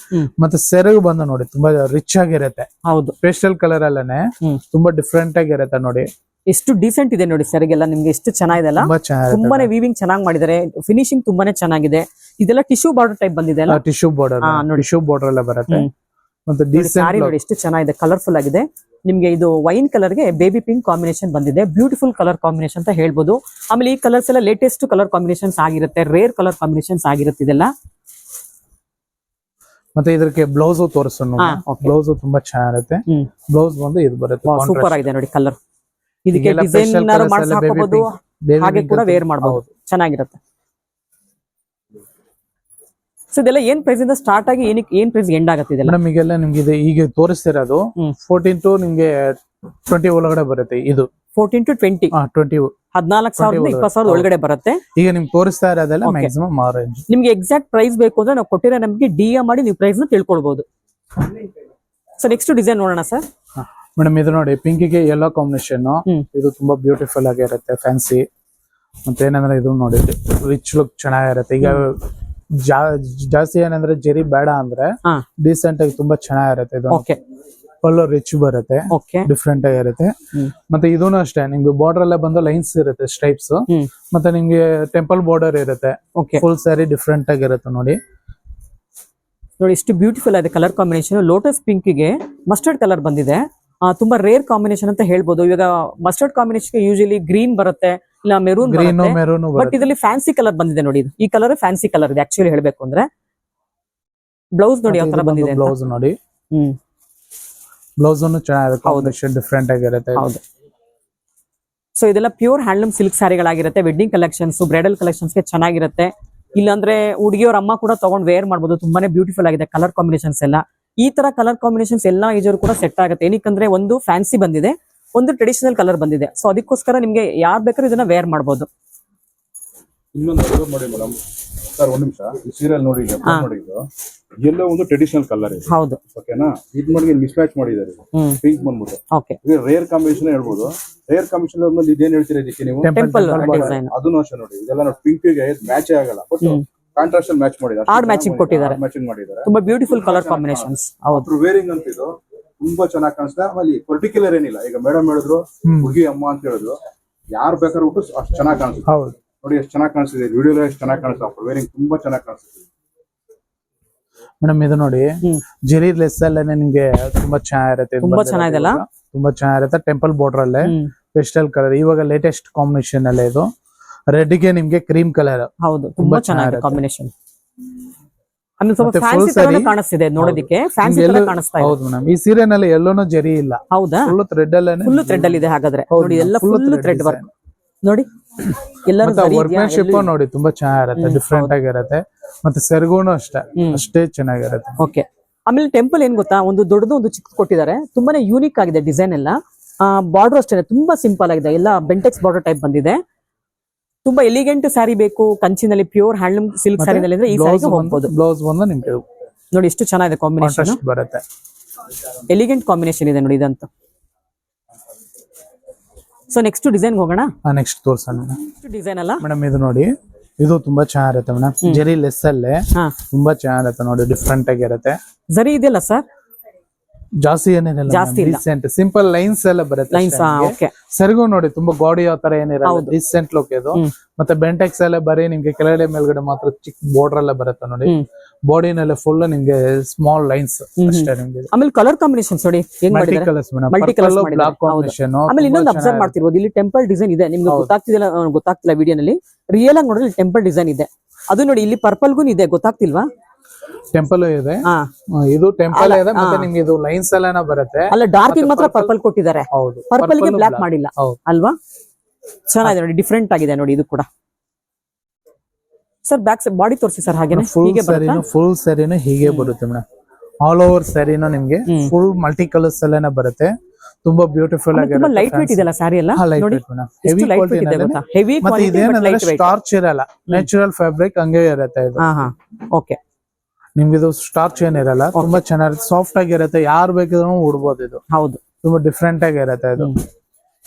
ಮತ್ತೆ ಸೆರಗು ಬಂದು ನೋಡಿ ತುಂಬಾ ರಿಚ್ ಆಗಿರುತ್ತೆ. ಹೌದು, ಪೇಸ್ಟಲ್ ಕಲರ್ ಅಲ್ಲೇನೆ ತುಂಬಾ ಡಿಫ್ರೆಂಟ್ ಆಗಿರುತ್ತೆ ನೋಡಿ. ಎಷ್ಟು ಡಿಸೆಂಟ್ ಇದೆ ನೋಡಿ ಸೆರಗೆಲ್ಲ, ನಿಮ್ಗೆ ಎಷ್ಟು ಚೆನ್ನಾಗಿದೆ ಅಲ್ಲ? ತುಂಬಾನೇ ವೀವಿಂಗ್ ಚೆನ್ನಾಗಿ ಮಾಡಿದ್ದಾರೆ, ಫಿನಿಶಿಂಗ್ ತುಂಬಾನೇ ಚೆನ್ನಾಗಿದೆ. ಇದೆಲ್ಲ ಟಿಶ್ಯೂ ಬಾರ್ಡರ್ ಟೈಪ್ ಬಂದಿದೆ ಅಲ್ಲ? ಟಿಶ್ಯೂ ಬಾರ್ಡರ್ ಎಲ್ಲ ಬರುತ್ತೆ. ಮತ್ತೆ ಸಾರಿ ನೋಡಿ ಎಷ್ಟು ಚೆನ್ನಾಗಿದೆ, ಕಲರ್ಫುಲ್ ಆಗಿದೆ. ನಿಮ್ಗೆ ಇದು ವೈನ್ ಕಲರ್ ಗೆ ಬೇಬಿ ಪಿಂಕ್ ಕಾಂಬಿನೇಷನ್ ಬಂದಿದೆ, ಬ್ಯೂಟಿಫುಲ್ ಕಲರ್ ಕಾಂಬಿನೇಷನ್ ಅಂತ ಹೇಳ್ಬೋದು. ಆಮೇಲೆ ಈ ಕಲರ್ಸ್ ಎಲ್ಲ ಲೇಟೆಸ್ಟ್ ಕಲರ್ ಕಾಂಬಿನೇಷನ್ಸ್ ಆಗಿರುತ್ತೆ, ರೇರ್ ಕಲರ್ ಕಾಂಬಿನೇಷನ್ಸ್ ಆಗಿರುತ್ತೆ ಇದೆಲ್ಲ. ಮತ್ತೆ ಇದಕ್ಕೆ ಬ್ಲೌಸ್ ತೋರಿಸೋಣ. ಬ್ಲೌಸ್ ತುಂಬಾ ಚೆನ್ನಾಗಿರುತ್ತೆ. ಬ್ಲೌಸ್ ಬಂದು ಇದು ಬರುತ್ತೆ, ಸೂಪರ್ ಆಗಿದೆ ನೋಡಿ ಕಲರ್. ಇದಕ್ಕೆ ಡಿಸೈನ್ ಮಾಡ್ಸಿ ಹಾಕೋಬಹುದು, ಹಾಗೆ ಕೂಡ ವೇರ್ ಮಾಡಬಹುದು, ಚೆನ್ನಾಗಿರುತ್ತೆ. ಸೊ ಇದೆಲ್ಲ ಏನ್ ಪ್ರೈಸ್ ಇಂದ ಸ್ಟಾರ್ಟ್ ಆಗಿ ಏನ್ ಪ್ರೈಸ್ ಎಂಡ್ ಆಗುತ್ತೆ ಇದೆಲ್ಲ? ಮೇಡಮ್ ಈಗೆಲ್ಲ ನಿಮ್ಗೆ ಈಗ ತೋರಿಸ್ತಿರೋದು 14 to ನಿಮ್ಗೆ 20 ಒಳಗಡೆ ಬರುತ್ತೆ. ಇದು 14 to 20 14,000 20,000 ಒಳಗಡೆ ಬರುತ್ತೆ. ಈಗ ನಿಮ್ಗೆ ತೋರಿಸ್ತಾ ಇರೋದೆಲ್ಲ ಮ್ಯಾಕ್ಸಿಮಮ್ ಆ ರೇಂಜ್. ನಿಮ್ಗೆ ಎಕ್ಸಾಕ್ಟ್ ಪ್ರೈಸ್ ಬೇಕು ಅಂದ್ರೆ ನಾವು ಕೊಟ್ಟಿರೋ ನಮ್ಗೆ DM ಮಾಡಿ ನೀವು ಪ್ರೈಸ್ ನ ತಿಳ್ಕೊಳ್ಬಹುದು. ಸೊ ನೆಕ್ಸ್ಟ್ ಡಿಸೈನ್ ನೋಡೋಣ ಸರ್. ಮೇಡಮ್ ಇದು ನೋಡಿ ಪಿಂಕ್ ಗೆ ಯೆಲ್ಲೋ ಕಾಂಬಿನೇಷನ್, ಇದು ತುಂಬಾ ಬ್ಯೂಟಿಫುಲ್ ಆಗಿರುತ್ತೆ, ಫ್ಯಾನ್ಸಿ. ಮತ್ತೆ ಏನಂದ್ರೆ ಇದು ನೋಡಿ ರಿಚ್ ಲುಕ್ ಚೆನ್ನಾಗಿರುತ್ತೆ. ಈಗ ಜಾಸ್ತಿ ಏನಂದ್ರೆ ಜೆರಿ ಬೇಡ ಅಂದ್ರೆ ಡೀಸೆಂಟ್ ಆಗಿ ತುಂಬಾ ಚೆನ್ನಾಗಿರುತ್ತೆ. ಇದು ಪಲ್ಲು ರಿಚ್ ಬರುತ್ತೆ, ಡಿಫ್ರೆಂಟ್ ಆಗಿರುತ್ತೆ. ಮತ್ತೆ ಇದೂನು ಅಷ್ಟೇ, ನಿಮ್ಗೆ ಬಾರ್ಡರ್ ಎಲ್ಲ ಬಂದು ಲೈನ್ಸ್ ಇರುತ್ತೆ, ಸ್ಟ್ರೈಪ್ಸ್. ಮತ್ತೆ ನಿಮ್ಗೆ ಟೆಂಪಲ್ ಬಾರ್ಡರ್ ಇರುತ್ತೆ. ಫುಲ್ ಸ್ಯಾರಿ ಡಿಫ್ರೆಂಟ್ ಆಗಿರುತ್ತೆ ನೋಡಿ. ನೋಡಿ ಎಷ್ಟು ಬ್ಯೂಟಿಫುಲ್ ಆಗಿದೆ ಕಲರ್ ಕಾಂಬಿನೇಷನ್. ಲೋಟಸ್ ಪಿಂಕ್ ಗೆ ಮಸ್ಟರ್ಡ್ ಕಲರ್ ಬಂದಿದೆ, ತುಂಬಾ ರೇರ್ ಕಾಂಬಿನೇಷನ್ ಅಂತ ಹೇಳ್ಬೋದು. ಇವಾಗ ಮಸ್ಟರ್ಡ್ ಕಾಂಬಿನೇಷನ್ ಯೂಶಲಿ ಗ್ರೀನ್ ಬರುತ್ತೆ, ಇಲ್ಲ ಮೆರೂನ್ ಬರುತ್ತೆ, ಬಟ್ ಇದರಲ್ಲಿ ಫ್ಯಾನ್ಸಿ ಕಲರ್ ಬಂದಿದೆ ನೋಡಿ. ಇದು ಈ ಕಲರ್ ಫ್ಯಾನ್ಸಿ ಕಲರ್ ಇದೆ ಆಕ್ಚುಲಿ ಹೇಳ್ಬೇಕು ಅಂದ್ರೆ. ಬ್ಲೌಸ್ ನೋಡಿ ಯಾವ ತರ ಬಂದಿದೆ. ಬ್ಲೌಸ್ ನೋಡಿ, ಬ್ಲೌಸ್ ಚೆನ್ನಾಗಿರುತ್ತೆ, ಡಿಫ್ರೆಂಟ್ ಆಗಿರುತ್ತೆ. ಹೌದು. ಸೊ ಇದೆಲ್ಲ ಪ್ಯೂರ್ ಹ್ಯಾಂಡ್ಲೂಮ್ ಸಿಲ್ಕ್ ಸ್ಯಾರಿಗಳಾಗಿರುತ್ತೆ. ವೆಡ್ಡಿಂಗ್ ಕಲೆಕ್ಷನ್ಸ್, ಬ್ರೈಡಲ್ ಕಲೆಕ್ಷನ್ಸ್ ಗೆ ಚೆನ್ನಾಗಿರುತ್ತೆ. ಇಲ್ಲಾಂದ್ರೆ ಹುಡುಗಿಯವ್ರ ಅಮ್ಮ ಕೂಡ ತಗೊಂಡ್ ವೇರ್ ಮಾಡಬಹುದು. ತುಂಬಾನೇ ಬ್ಯೂಟಿಫುಲ್ ಆಗಿದೆ ಕಲರ್ ಕಾಂಬಿನೇಷನ್ಸ್ ಎಲ್ಲ. ಈ ತರ ಕಲರ್ ಕಾಂಬಿನೇಷನ್ಸ್ ಎಲ್ಲಾ ಏಜ್ ಕೂಡ ಸೆಟ್ ಆಗುತ್ತೆ. ಏನಕ್ಕಂದ್ರೆ ಒಂದು ಫ್ಯಾನ್ಸಿ ಬಂದಿದೆ, ಒಂದು ಟ್ರೆಡಿಷನಲ್ ಕಲರ್ ಬಂದಿದೆ. ಸೊ ಅದಕ್ಕೋಸ್ಕರ ನಿಮ್ಗೆ ಯಾರು ಬೇಕಾದ್ರೂ ಇದನ್ನ ವೇರ್ ಮಾಡಬಹುದು. ಇನ್ನೊಂದು ನೋಡಿ ಮೇಡಮ್ ಸರ್, ಒಂದ್ ನಿಮಿಷ ಈ ಸೀರಿಯಲ್ ನೋಡಿ, ಎಲ್ಲೋ ಒಂದು ಟ್ರೆಡಿಷನಲ್ ಕಲರ್ ಇದೆ. ಹೌದು, ಓಕೆನಾ? ಇದು ಮಾಡಿ ಮಿಸ್ ಮ್ಯಾಚ್ ಮಾಡಿದ್ದಾರೆ, ಪಿಂಕ್ ಬಂದ್ಬಿಟ್ಟು. ಓಕೆ, ರೇರ್ ಕಾಂಬಿನೇಷನ್ ಹೇಳ್ಬೋದು. ರೇರ್ ಕಾಂಬಿನೇಷನ್ ಅಲ್ಲಿ ಇದೇನ್ ಹೇಳ್ತೀರಾ ಇದಕ್ಕೆ ನೀವು? Temple design. ಅದನ್ನು ಅಷ್ಟೇ ನೋಡಿ, ಇದೆಲ್ಲ ನೋಡಿ ಪಿಂಕ್ ಗೆ ಮ್ಯಾಚ್ ಆಗಲ್ಲ, ಬಟ್ ಕಾಂಟ್ರಾಸ್ಟ್ ಅಲ್ಲಿ ಮ್ಯಾಚ್ ಮಾಡಿದ್ದಾರೆ, ಆಡ್ ಮ್ಯಾಚಿಂಗ್ ಕೊಟ್ಟಿದ್ದಾರೆ. ತುಂಬಾ ಬ್ಯೂಟಿಫುಲ್ ಕಲರ್ ಕಾಂಬಿನೇಷನ್ಸ್. ಹೌದು, ವೇರಿಂಗ್ ಅಂತ ಇದು ತುಂಬಾ ಚೆನ್ನಾಗಿ ಕಾಣಿಸ್ತಾ. ಆಮೇಲೆ ಪರ್ಟಿಕ್ಯುಲರ್ ಏನಿಲ್ಲ. ಈಗ ಮೇಡಮ್ ಹೇಳಿದ್ರು ಹುಡುಗಿ ಅಮ್ಮ ಅಂತ ಹೇಳಿದ್ರು, ಯಾರು ಬೇಕಾದ್ರೂ ಬಿಟ್ಟು ಅಷ್ಟು ಚೆನ್ನಾಗಿ ಕಾಣಿಸುತ್ತೆ. ನೋಡಿ ಎಷ್ಟು ಚೆನ್ನಾಗಿ ಕಾಣಿಸ್ತಿದೆ, ವಿಡಿಯೋ ಎಷ್ಟು ಚೆನ್ನಾಗಿ ಕಾಣಿಸ್ತಾ. ವೇರಿಂಗ್ ತುಂಬಾ ಚೆನ್ನಾಗಿ ಕಾಣಿಸ್ತಿದೆ ಮೇಡಮ್. ಇದು ನೋಡಿ ಜೆರಿ ಲೆಸ್ ಅಲ್ಲೇ ನಿಮ್ಗೆ ತುಂಬಾ ಚೆನ್ನಾಗಿರುತ್ತೆ, ತುಂಬಾ ಚೆನ್ನಾಗಿದೆಲ್ಲ, ತುಂಬಾ ಚೆನ್ನಾಗಿರುತ್ತೆ. ಟೆಂಪಲ್ ಬಾರ್ಡರ್ ಅಲ್ಲೇ ಪೇಸ್ಟಲ್ ಕಲರ್, ಇವಾಗ ಲೇಟೆಸ್ಟ್ ಕಾಂಬಿನೇಷನ್ ಅಲ್ಲೇ. ಇದು ರೆಡ್ ಗೆ ನಿಮ್ಗೆ ಕ್ರೀಮ್ ಕಲರ್. ಹೌದು, ತುಂಬಾ ಚೆನ್ನಾಗಿದೆ ಕಾಂಬಿನೇಷನ್. ಆಮೇಲೆ ಸ್ವಲ್ಪ ಮತ್ತೆ ಫ್ಯಾನ್ಸಿ full ತರ saree. ಕಾಣಿಸ್ತಿದೆ ನೋಡೋದಕ್ಕೆ, ಫ್ಯಾನ್ಸಿ ತರ ಕಾಣಿಸ್ತಾ ಇದೆ. ಹೌದು ಮೇಡಮ್, ಈ ಸೀರೆನಲ್ಲಿ ಎಲ್ಲೋನು ಜರಿ ಇಲ್ಲ, ಹೌದಾ? ಫುಲ್ ಥ್ರೆಡ್ ಅಲ್ಲೇನೆ, ಫುಲ್ ಥ್ರೆಡ್ ಅಲ್ಲಿ ಇದೆ ಹಾಗಾದ್ರೆ. ಹೌದು ನೋಡಿ ಎಲ್ಲ full full thread thread work ನೋಡಿ. ಎಲ್ಲರೂ ಮತ್ತೆ ವರ್ಕ್ಮ್ಯಾನ್ಶಿಪ್ ನೋಡಿ ತುಂಬಾ ಚೆನ್ನಾಗಿರುತ್ತೆ, ಡಿಫ್ರೆಂಟ್ ಆಗಿರುತ್ತೆ. ಮತ್ತೆ ಸೆರಗುನು ಅಷ್ಟೇ ಚೆನ್ನಾಗಿರುತ್ತೆ. ಓಕೆ. ಆಮೇಲೆ ಟೆಂಪಲ್ ಏನ್ ಗೊತ್ತಾ, ಒಂದು ದೊಡ್ಡದು ಒಂದು ಚಿಕ್ಕ ಕೊಟ್ಟಿದ್ದಾರೆ, ತುಂಬಾನೇ ಯೂನಿಕ್ ಆಗಿದೆ ಡಿಸೈನ್ ಎಲ್ಲ. ಬಾರ್ಡರ್ ಅಷ್ಟೇ ತುಂಬಾ ಸಿಂಪಲ್ ಆಗಿದೆ, ಎಲ್ಲ ಬೆಂಟೆಕ್ಸ್ ಬಾರ್ಡರ್ ಟೈಪ್ ಬಂದಿದೆ. ತುಂಬಾ ಎಲಿಗೆಂಟ್ ಸ್ಯಾರಿ ಬೇಕು, ಕಂಚಿನಲ್ಲಿ ಪ್ಯೂರ್ ಹ್ಯಾಂಡ್ಲೂಮ್ ಸಿಲ್ಕ್ ಸ್ಯಾರಿನಲ್ಲಿ ಅಂದ್ರೆ ಈ ಸ್ಯಾರಿಗೆ ಹೋಗ್ಬೋದು. ಬ್ಲೌಸ್ ಬಂದು ನಿಮ್ಗೆ ನೋಡಿ ಎಷ್ಟು ಚೆನ್ನಾಗಿದೆ ಕಾಂಬಿನೇಷನ್, ಕಾಂಟ್ರಾಸ್ಟ್ ಬರುತ್ತೆ, ಎಲಿಗೆಂಟ್ ಕಾಂಬಿನೇಷನ್ ಇದೆ ನೋಡಿ ಇದಂತ. ಸೊ ನೆಕ್ಸ್ಟ್ ಡಿಸೈನ್ ಹೋಗೋಣ. ನೆಕ್ಸ್ಟ್ ತೋರ್ಸೋಣ ಡಿಸೈನ್ ಅಲ್ಲ ಮೇಡಮ್, ಇದು ನೋಡಿ, ಇದು ತುಂಬಾ ಚೆನ್ನಾಗಿರುತ್ತೆ ಮೇಡಮ್, ಜರಿ ಲೆಸ್ ಅಲ್ಲೇ ತುಂಬಾ ಚೆನ್ನಾಗಿರುತ್ತೆ ನೋಡಿ, ಡಿಫ್ರೆಂಟ್ ಆಗಿರುತ್ತೆ. ಜರಿ ಇದೆಯಲ್ಲ ಸರ್, ಜಾಸ್ತಿ ಏನಿರಲ್ಲ, ಜಾಸ್ತಿ ಇಲ್ಲ. ರೀಸೆಂಟ್ ಸಿಂಪಲ್ ಲೈನ್ಸ್ ಎಲ್ಲ ಬರುತ್ತೆ. Lines okay. ಸೆರಗು ನೋಡಿ ತುಂಬಾ ಗಾಡಿ ಯಾವ ತರ ಏನಿರಲ್ಲ, ರೀಸೆಂಟ್ ಲುಕ್ ಇದು. ಮತ್ತೆ ಬೆಂಟೆಕ್ಸ್ ಎಲ್ಲ ಬರೀ ನಿಮ್ಗೆ ಕೆಳಗಡೆ ಮೇಲ್ಗಡೆ ಮಾತ್ರ ಚಿಕ್ಕ ಬಾರ್ಡರ್ ಎಲ್ಲ ಬರುತ್ತೆ ನೋಡಿ, ಬಾಡಿನೆಲ್ಲ ಫುಲ್ ನಿಮ್ಗೆ ಸ್ಮಾಲ್ ಲೈನ್ಸ್ ಅಷ್ಟೇ ನಿಮ್ಗೆ. ಆಮೇಲೆ ಕಲರ್ ಕಾಂಬಿನೇಷನ್ಸ್ ನೋಡಿ ಹೆಂಗ್ ಮಲ್ಟಿ ಮಾಡಿದ್ದಾರೆ, colours madam, multi colours block combination. ಆಮೇಲೆ ಇನ್ನೊಂದು ಅಬ್ಸರ್ವ್ ಮಾಡ್ತಿರ್ಬೋದು, ಇಲ್ಲಿ ಟೆಂಪಲ್ ಡಿಸೈನ್ ಇದೆ, ನಿಮ್ಗೆ ಗೊತ್ತಾಗ್ತಿಲ್ಲ ವಿಡಿಯೋನಲ್ಲಿ. ರಿಯಲ್ ಆಗಿ ನೋಡಿದ್ರೆ ಟೆಂಪಲ್ ಡಿಸೈನ್ ಇದೆ. ಅದು ನೋಡಿ ಇಲ್ಲಿ ಪರ್ಪಲ್ಗೂ ಇದೆ, ಗೊತ್ತಾಗ್ತಿಲ್ವಾ? ಟೆಂಪಲ್ ಇದೆ, ಇದು ಟೆಂಪಲ್ ಇದೆ. ಮತ್ತೆ ನಿಮ್ಗೆ ಇದು ಲೈನ್ಸ್ ಎಲ್ಲ ಬರುತ್ತೆ. ಅಲ್ಲ ಡಾರ್ಕ್ ಮಾತ್ರ ಪರ್ಪಲ್ ಕೊಟ್ಟಿದ್ದಾರೆ, ಹೌದು, ಪರ್ಪಲ್ ಗೆ ಬ್ಲಾಕ್ ಮಾಡಿಲ್ಲ ಅಲ್ವಾ? ಚೆನ್ನಾಗಿದೆ ನೋಡಿ, ಡಿಫ್ರೆಂಟ್ ಆಗಿದೆ ನೋಡಿ ಇದು ಕೂಡ. ಸರ್ ಬ್ಯಾಕ್ ಬಾಡಿ ತೋರಿಸಿ ಸರ್, ಹಾಗೆ ಫುಲ್ ಸ್ಯಾರಿನೂ ಹೀಗೆ ಬರುತ್ತೆ ಮೇಡಮ್. ಆಲ್ ಓವರ್ ಸ್ಯಾರಿನೂ ನಿಮ್ಗೆ ಫುಲ್ ಮಲ್ಟಿ ಕಲರ್ಸ್ ಎಲ್ಲ ಬರುತ್ತೆ, ತುಂಬಾ ಬ್ಯೂಟಿಫುಲ್ ಆಗಿ. ಲೈಟ್ ವೇಟ್ ಇದೆಲ್ಲ ಸ್ಯಾರಿ ಎಲ್ಲ ನೋಡಿ, ಹೆವಿ ಕ್ವಾಲಿಟಿ ಇದೆ ಗೊತ್ತಾ? ಹೆವಿ ಮತ್ತೆ quality but light weight, starch ಇರಲ್ಲ, ನ್ಯಾಚುರಲ್ ಫ್ಯಾಬ್ರಿಕ್ ಹಂಗೆ ಇರುತ್ತೆ ಇದು. ಓಕೆ. ನಿಮ್ಗೆ ಇದು ಸ್ಟಾರ್ಚ್ ಏನಿರಲ್ಲ, ತುಂಬಾ ಚೆನ್ನಾಗಿರುತ್ತೆ, ಸಾಫ್ಟ್ ಆಗಿರುತ್ತೆ, ಯಾರು ಬೇಕಿದ್ರು ಉಡ್ಬೋದು ಇದು. ಹೌದು, ತುಂಬಾ ಡಿಫ್ರೆಂಟ್ ಆಗಿರುತ್ತೆ ಇದು.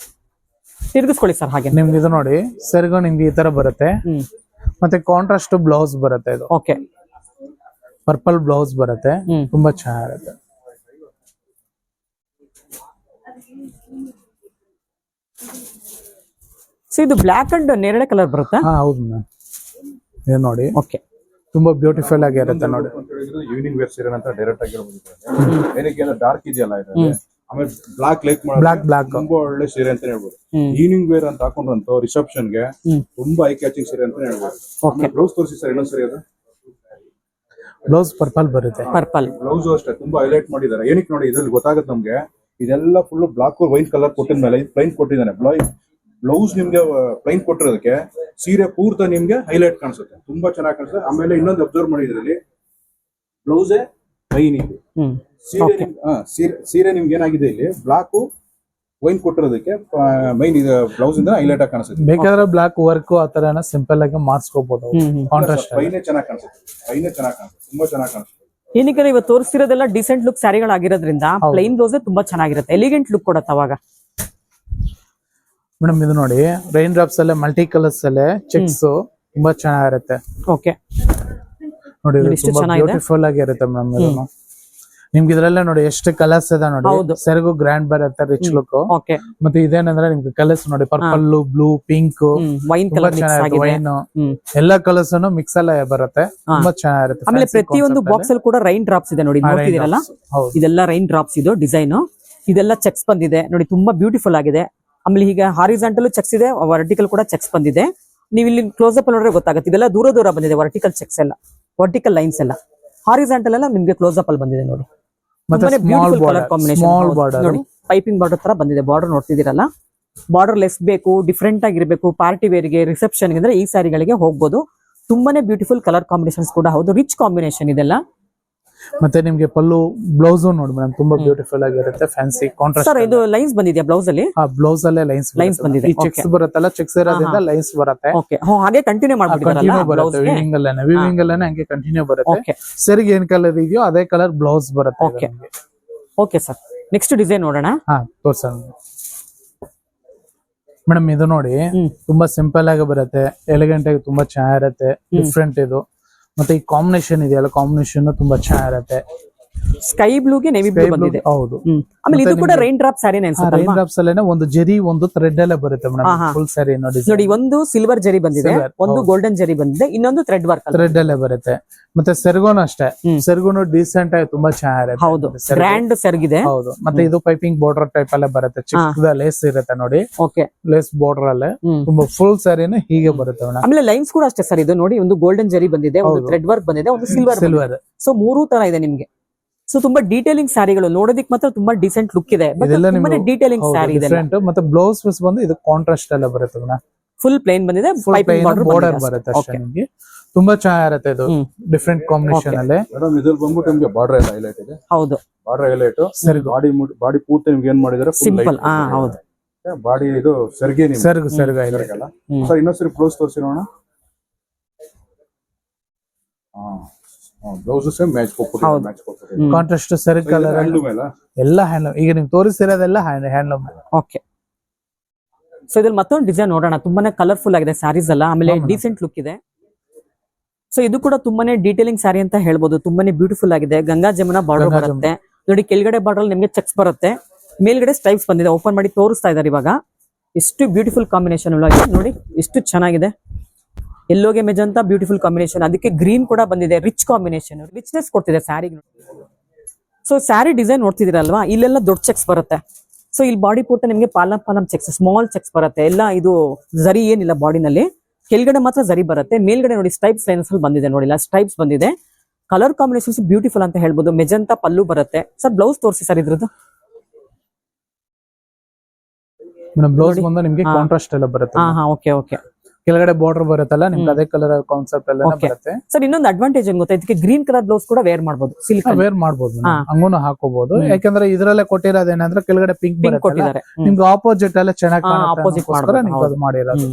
ತಿರುಗಿಸ್ಕೊಳ್ಳಿ ಸರ್ ಹಾಗೆ. ನಿಮ್ಗೆ ಇದು ನೋಡಿ, ಸೆರಗು ನಿಮ್ಗೆ ಈ ತರ ಬರುತ್ತೆ, ಮತ್ತೆ ಕಾಂಟ್ರಾಸ್ಟ್ ಬ್ಲೌಸ್ ಬರುತ್ತೆ ಇದು. ಓಕೆ, ಪರ್ಪಲ್ ಬ್ಲೌಸ್ ಬರುತ್ತೆ, ತುಂಬಾ ಚೆನ್ನಾಗಿರುತ್ತೆ. ಸೊ ಇದು ಬ್ಲಾಕ್ ಅಂಡ್ ನೇರಳೆ ಕಲರ್ ಬರುತ್ತಾ? ಹೌದು ಮ್ಯಾಮ್, ಇದು ನೋಡಿ. ಓಕೆ, ತುಂಬಾ ಬ್ಯೂಟಿಫುಲ್ ಆಗಿರುತ್ತೆ ನೋಡಿ. ಈವ್ನಿಂಗ್ ವೇರ್ ಸೀರೆ ಅಂತ ಡೈರೆಕ್ಟ್ ಆಗಿ ಏನಕ್ಕೆ ಡಾರ್ಕ್ ಇದೆಯಲ್ಲ ಇದ್ರಲ್ಲಿ, ಆಮೇಲೆ ಬ್ಲಾಕ್ ಲೈಕ್ ಬ್ಲಾಕ್ ತುಂಬಾ ಒಳ್ಳೆ ಸೀರೆ ಅಂತ ಹೇಳ್ಬೋದು. ಈವ್ನಿಂಗ್ ವೇರ್ ಅಂತ ಹಾಕೊಂಡ್ರಂತ ರಿಸೆಪ್ಷನ್ ಗೆ ತುಂಬಾ ಐ ಕ್ಯಾಚಿಂಗ್ ಸೀರೆ ಅಂತ ಹೇಳ್ಬೋದು. ಬ್ಲೌಸ್ ತೋರಿಸಿ ಸರ್, ಇನ್ನೊಂದ್ ಸರಿ ಅದು ಬ್ಲೌಸ್ ಪರ್ಪಲ್ ಬರುತ್ತೆ. ಪರ್ಪಲ್ ಬ್ಲೌಸ್ ಅಷ್ಟೇ ತುಂಬಾ ಹೈಲೈಟ್ ಮಾಡಿದ್ದಾರೆ. ಏನಕ್ಕೆ ನೋಡಿ, ಇದ್ರಲ್ಲಿ ಗೊತ್ತಾಗುತ್ತೆ ನಮ್ಗೆ, ಇದೆಲ್ಲ ಫುಲ್ ಬ್ಲಾಕ್ ವೈನ್ ಕಲರ್ ಕೊಟ್ಟಿದ್ಮೇಲೆ ಪ್ಲೈನ್ ಕೊಟ್ಟಿದ್ದಾನೆ. ಬ್ಲೌಸ್ ನಿಮ್ಗೆ ಪ್ಲೈನ್ ಕೊಟ್ಟಿರೋದಕ್ಕೆ ಸೀರೆ ಪೂರ್ತಿ ನಿಮ್ಗೆ ಹೈಲೈಟ್ ಕಾಣಿಸುತ್ತೆ, ತುಂಬಾ ಚೆನ್ನಾಗಿ ಕಾಣಿಸುತ್ತೆ. ಆಮೇಲೆ ಇನ್ನೊಂದು ಅಬ್ಸರ್ವ್ ಮಾಡಿದ್ರಲ್ಲಿ ಬ್ಲೌಸೇ ವೈನ್ ಇದು ಸೀರೆ ನಿಮ್ಗೆ ಏನಾಗಿದೆ, ಇಲ್ಲಿ ಬ್ಲಾಕ್ ವೈನ್ ಕೊಟ್ಟಿರೋದಕ್ಕೆ ಮೈನ್ ಇದು ಬ್ಲೌಸ್ ಇಂದ ಹೈಲೈಟ್ ಆಗಿ ಕಾಣಿಸುತ್ತೆ. ಬೇಕಾದ್ರೆ ಬ್ಲಾಕ್ ವರ್ಕ್ ಆ ತರ ಸಿಂಪಲ್ ಆಗಿ ಮಾಡಿಸ್ಕೋಬಹುದು. ಕಾಂಟ್ರಾಸ್ಟ್ ವೈನೇ ಚೆನ್ನಾಗಿ ಕಾಣಿಸುತ್ತೆ, ತುಂಬಾ ಚೆನ್ನಾಗಿ ಕಾಣಿಸುತ್ತೆ. ಏನಕ್ಕೆ ಇವತ್ತು ತೋರಿಸ್ತಿರೋದೆಲ್ಲ ಡಿಸೆಂಟ್ ಲುಕ್ ಸ್ಯಾರಿಗಳಾಗಿರೋದ್ರಿಂದ ಪ್ಲೈನ್ ಬ್ಲೌಸ್ ತುಂಬಾ ಚೆನ್ನಾಗಿರುತ್ತೆ, ಎಲಿಗೆಂಟ್ ಲುಕ್ ಕೊಡುತ್ತೆ ಅವಾಗ. ಮೇಡಮ್ ಇದು ನೋಡಿ, ರೈನ್ ಡ್ರಾಪ್ಸ್ ಅಲ್ಲೇ ಮಲ್ಟಿ ಕಲರ್ಸ್ ಅಲ್ಲೇ ಚೆಕ್ಸ್ ತುಂಬಾ ಚೆನ್ನಾಗಿರುತ್ತೆ. ಓಕೆ ನೋಡಿ, ತುಂಬಾ ಬ್ಯೂಟಿಫುಲ್ ಆಗಿರುತ್ತೆ ಮೇಡಮ್. ಇದನ್ನು ನಿಮ್ಗೆ ಇದ್ರಲ್ಲೇ ನೋಡಿ ಎಷ್ಟು ಕಲರ್ಸ್ ಇದೆ ನೋಡಿ, ಸೆರಗು ಗ್ರ್ಯಾಂಡ್ ಬರುತ್ತೆ, ರಿಚ್ ಲುಕ್. ಮತ್ತೆ ಇದೇನಂದ್ರೆ ನಿಮ್ಗೆ ಕಲರ್ಸ್ ನೋಡಿ, purple, blue, pink, wine colour, wine ಎಲ್ಲಾ ಕಲರ್ಸ್ ಮಿಕ್ಸ್ ಎಲ್ಲ ಬರುತ್ತೆ, ತುಂಬಾ ಚೆನ್ನಾಗಿರುತ್ತೆ. ಆಮೇಲೆ ಪ್ರತಿಯೊಂದು ಬಾಕ್ಸ್ ಅಲ್ಲಿ ಕೂಡ ರೈನ್ ಡ್ರಾಪ್ಸ್ ಇದೆ ನೋಡಿ, ನೋಡ್ತಿದ್ದೀರಲ್ಲ, ಇದೆಲ್ಲ ರೈನ್ ಡ್ರಾಪ್ಸ್ ಇದು ಡಿಸೈನ್. ಇದೆಲ್ಲ ಚೆಕ್ಸ್ ಬಂದಿದೆ ನೋಡಿ, ತುಂಬಾ ಬ್ಯೂಟಿಫುಲ್ ಆಗಿದೆ. ಆಮೇಲೆ ಈಗ ಹಾರಿಜಾಂಟಲ್ ಚೆಕ್ಸ್ ಇದೆ, ವರ್ಟಿಕಲ್ ಕೂಡ ಚೆಕ್ಸ್ ಬಂದಿದೆ. ನೀವು ಇಲ್ಲಿ ಕ್ಲೋಸ್ ಅಪ್ ನೋಡಿದ್ರೆ ಗೊತ್ತಾಗುತ್ತೆ, ಇದೆಲ್ಲ ದೂರ ದೂರ ಬಂದಿದೆ ವರ್ಟಿಕಲ್ ಚೆಕ್ಸ್ ಎಲ್ಲ, ವರ್ಟಿಕಲ್ ಲೈನ್ಸ್ ಎಲ್ಲ. ಹಾರಿಜಾಂಟಲ್ ಎಲ್ಲ ನಿಮ್ಗೆ ಕ್ಲೋಸ್ ಅಪ್ ಅಲ್ಲಿ ಬಂದಿದೆ ನೋಡಿ, ಬ್ಯೂಟಿಫುಲ್ ಕಲರ್ ಕಾಂಬಿನೇಷನ್ ನೋಡಿ, ಪೈಪಿಂಗ್ ಬಾರ್ಡರ್ ತರ ಬಂದಿದೆ. ಬಾರ್ಡರ್ ನೋಡ್ತಿದ್ದೀರಲ್ಲ, ಬಾರ್ಡರ್ ಲೆಸ್ ಬೇಕು, ಡಿಫ್ರೆಂಟ್ ಆಗಿರ್ಬೇಕು, ಪಾರ್ಟಿ ವೇರ್ಗೆ, ರಿಸೆಪ್ಷನ್ಗೆ ಅಂದ್ರೆ ಈ ಸ್ಯಾರಿಗಳಿಗೆ ಹೋಗ್ಬೋದು. ತುಂಬಾನೇ ಬ್ಯೂಟಿಫುಲ್ ಕಲರ್ ಕಾಂಬಿನೇಷನ್ಸ್ ಕೂಡ ಹೌದು, ರಿಚ್ ಕಾಂಬಿನೇಷನ್ ಇದೆಲ್ಲ. ಮತ್ತೆ ನಿಮ್ಗೆ ಪಲ್ಲು ಬ್ಲೌಸ್ ನೋಡಿ ಮೇಡಮ್, ತುಂಬಾ ಬ್ಯೂಟಿಫುಲ್ ಆಗಿರುತ್ತೆ, ಫ್ಯಾನ್ಸಿ ಕಾಂಟ್ರಾಸ್ಟ್. ಸರ್ ಇದು ಲೈನ್ಸ್ ಬಂದಿದೆಯಾ ಬ್ಲೌಸ್ ಅಲ್ಲಿ? ಬ್ಲೌಸ್ ಅಲ್ಲೇ ಲೈನ್ಸ್ ಬಂದಿದೆ, ಈ ಚೆಕ್ಸ್ ಬರುತ್ತಲ್ಲ, ಚೆಕ್ಸ್ ಇರೋದ್ರಿಂದ ಲೈನ್ಸ್ ಬರುತ್ತೆ. ಓಕೆ, ಹಾಗೆ ಕಂಟಿನ್ಯೂ ಮಾಡ್ಬಿಟ್ಟಿದ್ದಾರಲ್ಲ, ವಿವಿಂಗ್ ಅಲ್ಲೇನೆ ಹಂಗೆ ಕಂಟಿನ್ಯೂ ಬರುತ್ತೆ. ಸರಿಗೆ ಏನ್ ಕಲರ್ ಇದೆಯೋ ಅದೇ ಕಲರ್ ಬ್ಲೌಸ್ ಬರುತ್ತೆ. ಓಕೆ ಸರ್, ನೆಕ್ಸ್ಟ್ ಡಿಸೈನ್ ನೋಡೋಣ. ತೋರ್ಸೋಣ ಮೇಡಮ್. ಇದು ನೋಡಿ, ತುಂಬಾ ಸಿಂಪಲ್ ಆಗಿ ಬರುತ್ತೆ, ಎಲಿಗೆಂಟ್ ಆಗಿ ತುಂಬಾ ಚೆನ್ನಾಗಿರುತ್ತೆ, ಡಿಫ್ರೆಂಟ್ ಇದು. ಮತ್ತೆ ಈ ಕಾಂಬಿನೇಷನ್ ಇದೆಯಲ್ಲ, ಕಾಂಬಿನೇಷನ್ ತುಂಬಾ ಚೆನ್ನಾಗಿರುತ್ತೆ. ಸ್ಕೈ ಬ್ಲೂಗೆ ನೇವಿ ಬ್ಲೂ ಬಂದಿದೆ. ಹೌದು. ಆಮೇಲೆ ಇದು ಕೂಡ ರೈನ್ ಡ್ರಾಪ್ ಸ್ಯಾರಿನೇ ಅನ್ಸುತ್ತೆ. ರೈನ್ ಡ್ರಾಪ್ಸ್ ಅಲ್ಲೇನೆ ಒಂದು ಜರಿ ಒಂದು ಥ್ರೆಡ್ ಎಲ್ಲ ಬರುತ್ತೆ ಮೇಡಮ್. ಫುಲ್ ಸ್ಯಾರಿ ನೋಡಿ, ಒಂದು ಸಿಲ್ವರ್ ಜರಿ ಬಂದಿದೆ, ಒಂದು ಗೋಲ್ಡನ್ ಜರಿ ಬಂದಿದೆ, ಇನ್ನೊಂದು ಥ್ರೆಡ್ ವರ್ಕ್ ಥ್ರೆಡ್ ಅಲ್ಲೇ ಬರುತ್ತೆ. ಮತ್ತೆ ಸೆರ್ಗೋನು ಅಷ್ಟೇ, ಸೆರ್ಗೋನು ಡೀಸೆಂಟ್ ಆಗಿ ತುಂಬಾ ಚೆನ್ನಾಗಿರುತ್ತೆ. ಹೌದು, ಗ್ರ್ಯಾಂಡ್ ಸೆರ್ಗಿದೆ. ಹೌದು. ಮತ್ತೆ ಇದು ಪೈಪಿಂಗ್ ಬಾರ್ಡರ್ ಟೈಪ್ ಅಲ್ಲೇ ಬರುತ್ತೆ, ಚಿಕ್ಕದ ಲೇಸ್ ಇರುತ್ತೆ ನೋಡಿ. ಓಕೆ, ಲೇಸ್ ಬಾರ್ಡರ್ ಅಲ್ಲೇ ತುಂಬಾ ಫುಲ್ ಸ್ಯಾರಿನ ಹೀಗೆ ಬರುತ್ತೆ ಮೇಡಮ್. ಆಮೇಲೆ ಲೈನ್ಸ್ ಕೂಡ ಅಷ್ಟೇ ಸರ್. ಇದು ನೋಡಿ, ಒಂದು ಗೋಲ್ಡನ್ ಜರಿ ಬಂದಿದೆ, ಒಂದು ಥ್ರೆಡ್ ವರ್ಕ್ ಬಂದಿದೆ, ಒಂದು ಸಿಲ್ವರ್. ಸೊ 3 ತರ ಇದೆ ನಿಮ್ಗೆ. ಸೊ ತುಂಬಾ ಡೀಟೇಲಿಂಗ್ ಸ್ಯಾರಿಗಳು ನೋಡೋದಕ್ಕೆ ಮಾತ್ರ ತುಂಬಾ ಡಿಸೆಂಟ್ ಲುಕ್ ಇದೆ. ಡೀಟೇಲಿಂಗ್ ಸ್ಯಾರಿ ಇದೆ. ಮತ್ತೆ ಬ್ಲೌಸ್ ಪೀಸ್ ಬಂದು ಇದು ಕಾಂಟ್ರಾಸ್ಟ್ ಎಲ್ಲ ಬರುತ್ತೆ ಮೇಡಮ್. ಫುಲ್ ಪ್ಲೇನ್ ಬಂದಿದೆ, ಬಾರ್ಡರ್ ಬರುತ್ತೆ ಅಷ್ಟೇ. ನಿಮಗೆ ತುಂಬಾ ಚೆನ್ನಾಗಿರುತ್ತೆ ಇದು, ಡಿಫ್ರೆಂಟ್ ಕಾಂಬಿನೇಷನ್ ಅಲ್ಲಿ. ಮೇಡಮ್ ಇದ್ರಲ್ಲಿ ಬಂದ್ಬಿಟ್ಟು ನಿಮಗೆ ಬಾರ್ಡರ್ ಎಲ್ಲ ಹೈಲೈಟ್ ಇದೆ. ಹೌದು, ಬಾರ್ಡರ್ ಹೈಲೈಟ್. ಬಾಡಿ ಪೂರ್ತಿ ನಿಮ್ಗೆ ಏನ್ ಮಾಡಿದಾರೆ ಸಿಂಪಲ್. ಹೌದು, ಬಾಡಿ ಇದು ಸೆರ್ಗೆ ಸೆರ್ಗು ಸರ್. ಇನ್ನೊಂದ್ಸರಿ ಬ್ಲೌಸ್ ತೋರಿಸಿ ನೋಡೋಣ. ಬ್ಲೌಸ್ ಸೇಮ್ ಮ್ಯಾಚ್ ಕೊಟ್ಟಿದ್ದೀವಿ. ಕಾಂಟ್ರಾಸ್ಟ್ ಸೆರ್ಗ್ ಕಲರ್ ಎಲ್ಲ ಹ್ಯಾಂಡ್ಲೂಮ್. ಈಗ ನಿಮ್ಗೆ ತೋರಿಸಿರೋದೆಲ್ಲ ಹ್ಯಾಂಡ್ಲೂಮ್. ಓಕೆ. ಸೊ ಇದ್ರಲ್ಲಿ ಮತ್ತೊಂದು ಡಿಸೈನ್ ನೋಡೋಣ. ತುಂಬಾನೇ ಕಲರ್ಫುಲ್ ಆಗಿದೆ ಸ್ಯಾರೀಸ್ ಎಲ್ಲ, ಆಮೇಲೆ ಡೀಸೆಂಟ್ ಲುಕ್ ಇದೆ. ಸೊ ಇದು ಕೂಡ ತುಂಬಾನೇ ಡೀಟೇಲಿಂಗ್ ಸ್ಯಾರಿ ಅಂತ ಹೇಳ್ಬೋದು. ತುಂಬಾನೇ ಬ್ಯೂಟಿಫುಲ್ ಆಗಿದೆ. ಗಂಗಾ ಜಮುನಾ ಬಾರ್ಡರ್ ಬರುತ್ತೆ ನೋಡಿ. ಕೆಳಗಡೆ ಬಾರ್ಡರ್ ನಿಮ್ಗೆ ಚೆಕ್ಸ್ ಬರುತ್ತೆ, ಮೇಲ್ಗಡೆ ಸ್ಟ್ರೈಪ್ಸ್ ಬಂದಿದೆ. ಓಪನ್ ಮಾಡಿ ತೋರಿಸ್ತಾ ಇದ್ದಾರೆ ಇವಾಗ. ಎಷ್ಟು ಬ್ಯೂಟಿಫುಲ್ ಕಾಂಬಿನೇಷನ್ ನೋಡಿ, ಎಷ್ಟು ಚೆನ್ನಾಗಿದೆ. ಎಲ್ಲೋಗೆ ಮೆಜಂತ ಬ್ಯೂಟಿಫುಲ್ ಕಾಂಬಿನೇಷನ್, ಅದಕ್ಕೆ ಗ್ರೀನ್ ಕೂಡ ಬಂದಿದೆ. ರಿಚ್ ಕಾಂಬಿನೇಷನ್, ರಿಚ್ನೆಸ್ ಕೊಡ್ತಿದೆ ಸ್ಯಾರಿಗೆ. ಸೊ ಸ್ಯಾರಿ ಡಿಸೈನ್ ನೋಡ್ತಿದ್ದೀರಲ್ವಾ, ಇಲ್ಲೆಲ್ಲ ದೊಡ್ಡ ಚೆಕ್ಸ್ ಬರುತ್ತೆ. ಸೊ ಇಲ್ಲಿ ಬಾಡಿ ಪೂರ್ತಿ ನಿಮಗೆ ಪಾಲಂ ಚೆಕ್ಸ್, ಸ್ಮಾಲ್ ಚೆಕ್ಸ್ ಬರುತ್ತೆ. ಎಲ್ಲ ಇದು ಜರಿ ಏನಿಲ್ಲ ಬಾಡಿನಲ್ಲಿ, ಕೆಳಗಡೆ ಮಾತ್ರ ಜರಿ ಬರುತ್ತೆ. ಮೇಲ್ಗಡೆ ನೋಡಿ ಸ್ಟ್ರೈಪ್ಸ್ ಲೈನ್ಸ್ ಬಂದಿದೆ ನೋಡಿ, ಸ್ಟ್ರೈಪ್ಸ್ ಬಂದಿದೆ. ಕಲರ್ ಕಾಂಬಿನೇಷನ್ಸ್ ಬ್ಯೂಟಿಫುಲ್ ಅಂತ ಹೇಳ್ಬೋದು. ಮೆಜಂತಾ ಪಲ್ಲು ಬರುತ್ತೆ. ಸರ್ ಬ್ಲೌಸ್ ತೋರಿಸಿ ಸರ್ ಇದ್ರದ್ದು. ಬ್ಲೌಸ್ ಬಂದು ನಿಮಗೆ ಕಾಂಟ್ರಾಸ್ಟ್ ಎಲ್ಲ ಬರುತ್ತೆ. ಓಕೆ. ಕೆಳಗಡೆ ಬಾರ್ಡರ್ ಬರುತ್ತಲ್ಲ, ನಿಮ್ಗೆ ಅದೇ ಕಲರ್ ಕಾನ್ಸೆಪ್ಟ್ ಎಲ್ಲ ಬರುತ್ತೆ. ಸರ್ ಇನ್ನೊಂದು ಅಡ್ವಾಂಟೇಜ್ ಏನ್ ಗೊತ್ತಾ, ಇದಕ್ಕೆ ಗ್ರೀನ್ ಕಲರ್ ಬ್ಲೌಸ್ ಕೂಡ ವೇರ್ ಮಾಡಬಹುದು, ವೇರ್ ಮಾಡಬಹುದು, ಹಂಗೂನು ಹಾಕೋಬಹುದು. ಯಾಕಂದ್ರೆ ಇದ್ರಲ್ಲೇ ಕೊಟ್ಟಿರೋದೇನಂದ್ರೆ ಕೆಳಗಡೆ ಪಿಂಕ್ ಕೊಟ್ಟಿದ್ದಾರೆ, ನಿಮ್ಗೆ ಆಪೋಸಿಟ್ ಎಲ್ಲ ಚೆನ್ನಾಗಿ ನಿಮ್ಗೆ ಅದು ಮಾಡಿರೋದು.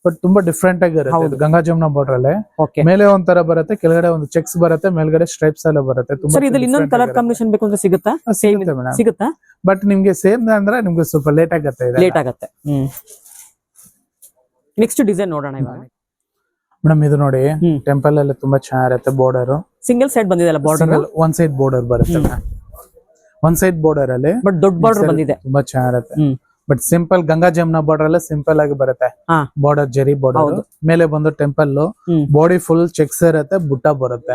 ಬಟ್ ತುಂಬಾ ಡಿಫ್ರೆಂಟ್ ಆಗಿರುತ್ತೆ. ಗಂಗಾ ಜಮುನಾ ಬಾರ್ಡರ್ ಅಲ್ಲೇ ಮೇಲೆ ಒಂಥರ ಬರುತ್ತೆ, ಕೆಳಗಡೆ ಒಂದು ಚೆಕ್ಸ್ ಬರುತ್ತೆ, ಮೇಲ್ಗಡೆ ಸ್ಟ್ರೈಪ್ಸ್ ಎಲ್ಲ ಬರುತ್ತೆ. ಇನ್ನೊಂದು ಕಲರ್ ಕಾಂಬಿನೇಷನ್ ಬೇಕು ಅಂದ್ರೆ ಸಿಗುತ್ತಾ? ಸಿಗುತ್ತಾ, ಬಟ್ ನಿಮ್ಗೆ ಸೇಮ್ ಅಂದ್ರೆ ನಿಮ್ಗೆ ಸ್ವಲ್ಪ ಲೇಟ್ ಆಗುತ್ತೆ. ನೆಕ್ಸ್ಟ್ ಡಿಸೈನ್ ನೋಡೋಣ ಇವಾಗ. ಮೇಡಮ್ ಇದು ನೋಡಿ, ಟೆಂಪಲ್ ಅಲ್ಲಿ ತುಂಬಾ ಚೆನ್ನಾಗಿರುತ್ತೆ. ಬಾರ್ಡರ್ ಸಿಂಗಲ್ ಸೈಡ್ ಬಂದಿದೆ, ಬಾರ್ಡರ್ ಒನ್ ಸೈಡ್ ಬಾರ್ಡರ್ ಬರುತ್ತೆ. ಒನ್ ಸೈಡ್ ಬಾರ್ಡರ್ ಅಲ್ಲಿ ಬಟ್ ದೊಡ್ಡ ಬಾರ್ಡರ್ ಬಂದಿದೆ, ತುಂಬಾ ಚೆನ್ನಾಗಿರುತ್ತೆ. But simple Ganga Jamuna border ಎಲ್ಲ ಸಿಂಪಲ್ ಆಗಿ ಬರುತ್ತೆ. ಬಾರ್ಡರ್ ಜರಿ ಬಾರ್ಡರ್, ಮೇಲೆ ಬಂದು ಟೆಂಪಲ್ ಬಾಡಿ ಫುಲ್ ಚೆಕ್ಸ್ ಇರುತ್ತೆ, ಬುಟ್ಟ ಬರುತ್ತೆ.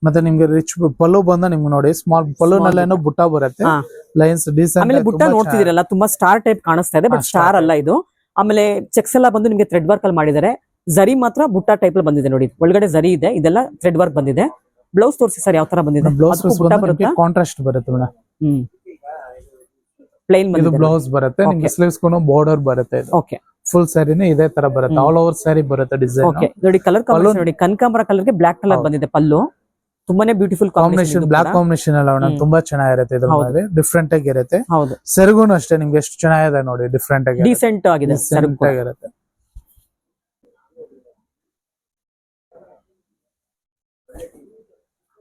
ಮತ್ತೆ ನಿಮ್ಗೆ ರಿಚ್ ಪಲ್ಲು ಬಂದು ನಿಮ್ಗೆ ನೋಡಿ ಸ್ಮಾಲ್ ಪಲ್ಲುನಲ್ಲೇನೋ ಬುಟ್ಟ ಬರುತ್ತೆ, ಲೈನ್ಸ್ ಡೀಸೆಂಟ್. ಆಮೇಲೆ ಬುಟ್ಟ ನೋಡ್ತಿದಿರಲ್ಲ, ತುಂಬಾ ಸ್ಟಾರ್ ಟೈಪ್ ಕಾಣಿಸ್ತಾ ಇದೆ, ಬಟ್ ಸ್ಟಾರ್ ಅಲ್ಲ ಇದು. ಆಮೇಲೆ ಚೆಕ್ಸ್ ಎಲ್ಲ ಬಂದು ನಿಮ್ಗೆ ಥ್ರೆಡ್ ವರ್ಕ್ ಅಲ್ಲಿ ಮಾಡಿದ್ದಾರೆ. ಜರಿ ಮಾತ್ರ ಬುಟ್ಟ ಟೈಪ್ ಅಲ್ಲಿ ಬಂದಿದೆ ನೋಡಿ, ಒಳಗಡೆ ಜರಿ ಇದೆ, ಇದೆಲ್ಲ ಥ್ರೆಡ್ ವರ್ಕ್ ಬಂದಿದೆ. ಬ್ಲೌಸ್ ತೋರಿಸಿ ಸರ್ ಯಾವ ತರ ಬಂದಿದೆ. ಬ್ಲೌಸ್ ಕಾಂಟ್ರಾಸ್ಟ್ ಬರುತ್ತೆ ಮೇಡಮ್. ಪ್ಲೇನ್ ಇದು ಬ್ಲೌಸ್ ಬರುತ್ತೆ, ನಿಮ್ಗೆ ಸ್ಲೀವ್ಸ್ ಗೂ ಬಾರ್ಡರ್ ಬರುತ್ತೆ. ಫುಲ್ ಸ್ಯಾರಿನೇ ಇದೇ ತರ ಬರುತ್ತೆ, ಆಲ್ ಓವರ್ ಸ್ಯಾರಿ ಬರುತ್ತೆ ಡಿಸೈನ್. ನೋಡಿ ಕಲರ್ ಕಾಂಬಿನೇಷನ್ ನೋಡಿ, ಕನಕಾಂಬರ ಕಲರ್ಗೆ ಬ್ಲಾಕ್ ಕಲರ್ ಬಂದಿದೆ ಪಲ್ಲು. ತುಂಬಾನೇ ಬ್ಯೂಟಿಫುಲ್ ಕಾಂಬಿನೇಷನ್, ಬ್ಲಾಕ್ ಕಾಂಬಿನೇಷನ್ ಅಲ್ಲ ತುಂಬಾ ಚೆನ್ನಾಗಿರುತ್ತೆ. ಇದ್ರ ಮೇಲೆ ಡಿಫ್ರೆಂಟ್ ಆಗಿರುತ್ತೆ. ಸೆರಗುನು ಅಷ್ಟೇ ನಿಮ್ಗೆ ಎಷ್ಟು ಚೆನ್ನಾಗಿದೆ ನೋಡಿ, ಡಿಫ್ರೆಂಟ್ ಆಗಿ ಡೀಸೆಂಟ್ ಆಗಿದೆ, ಆಗಿರುತ್ತೆ.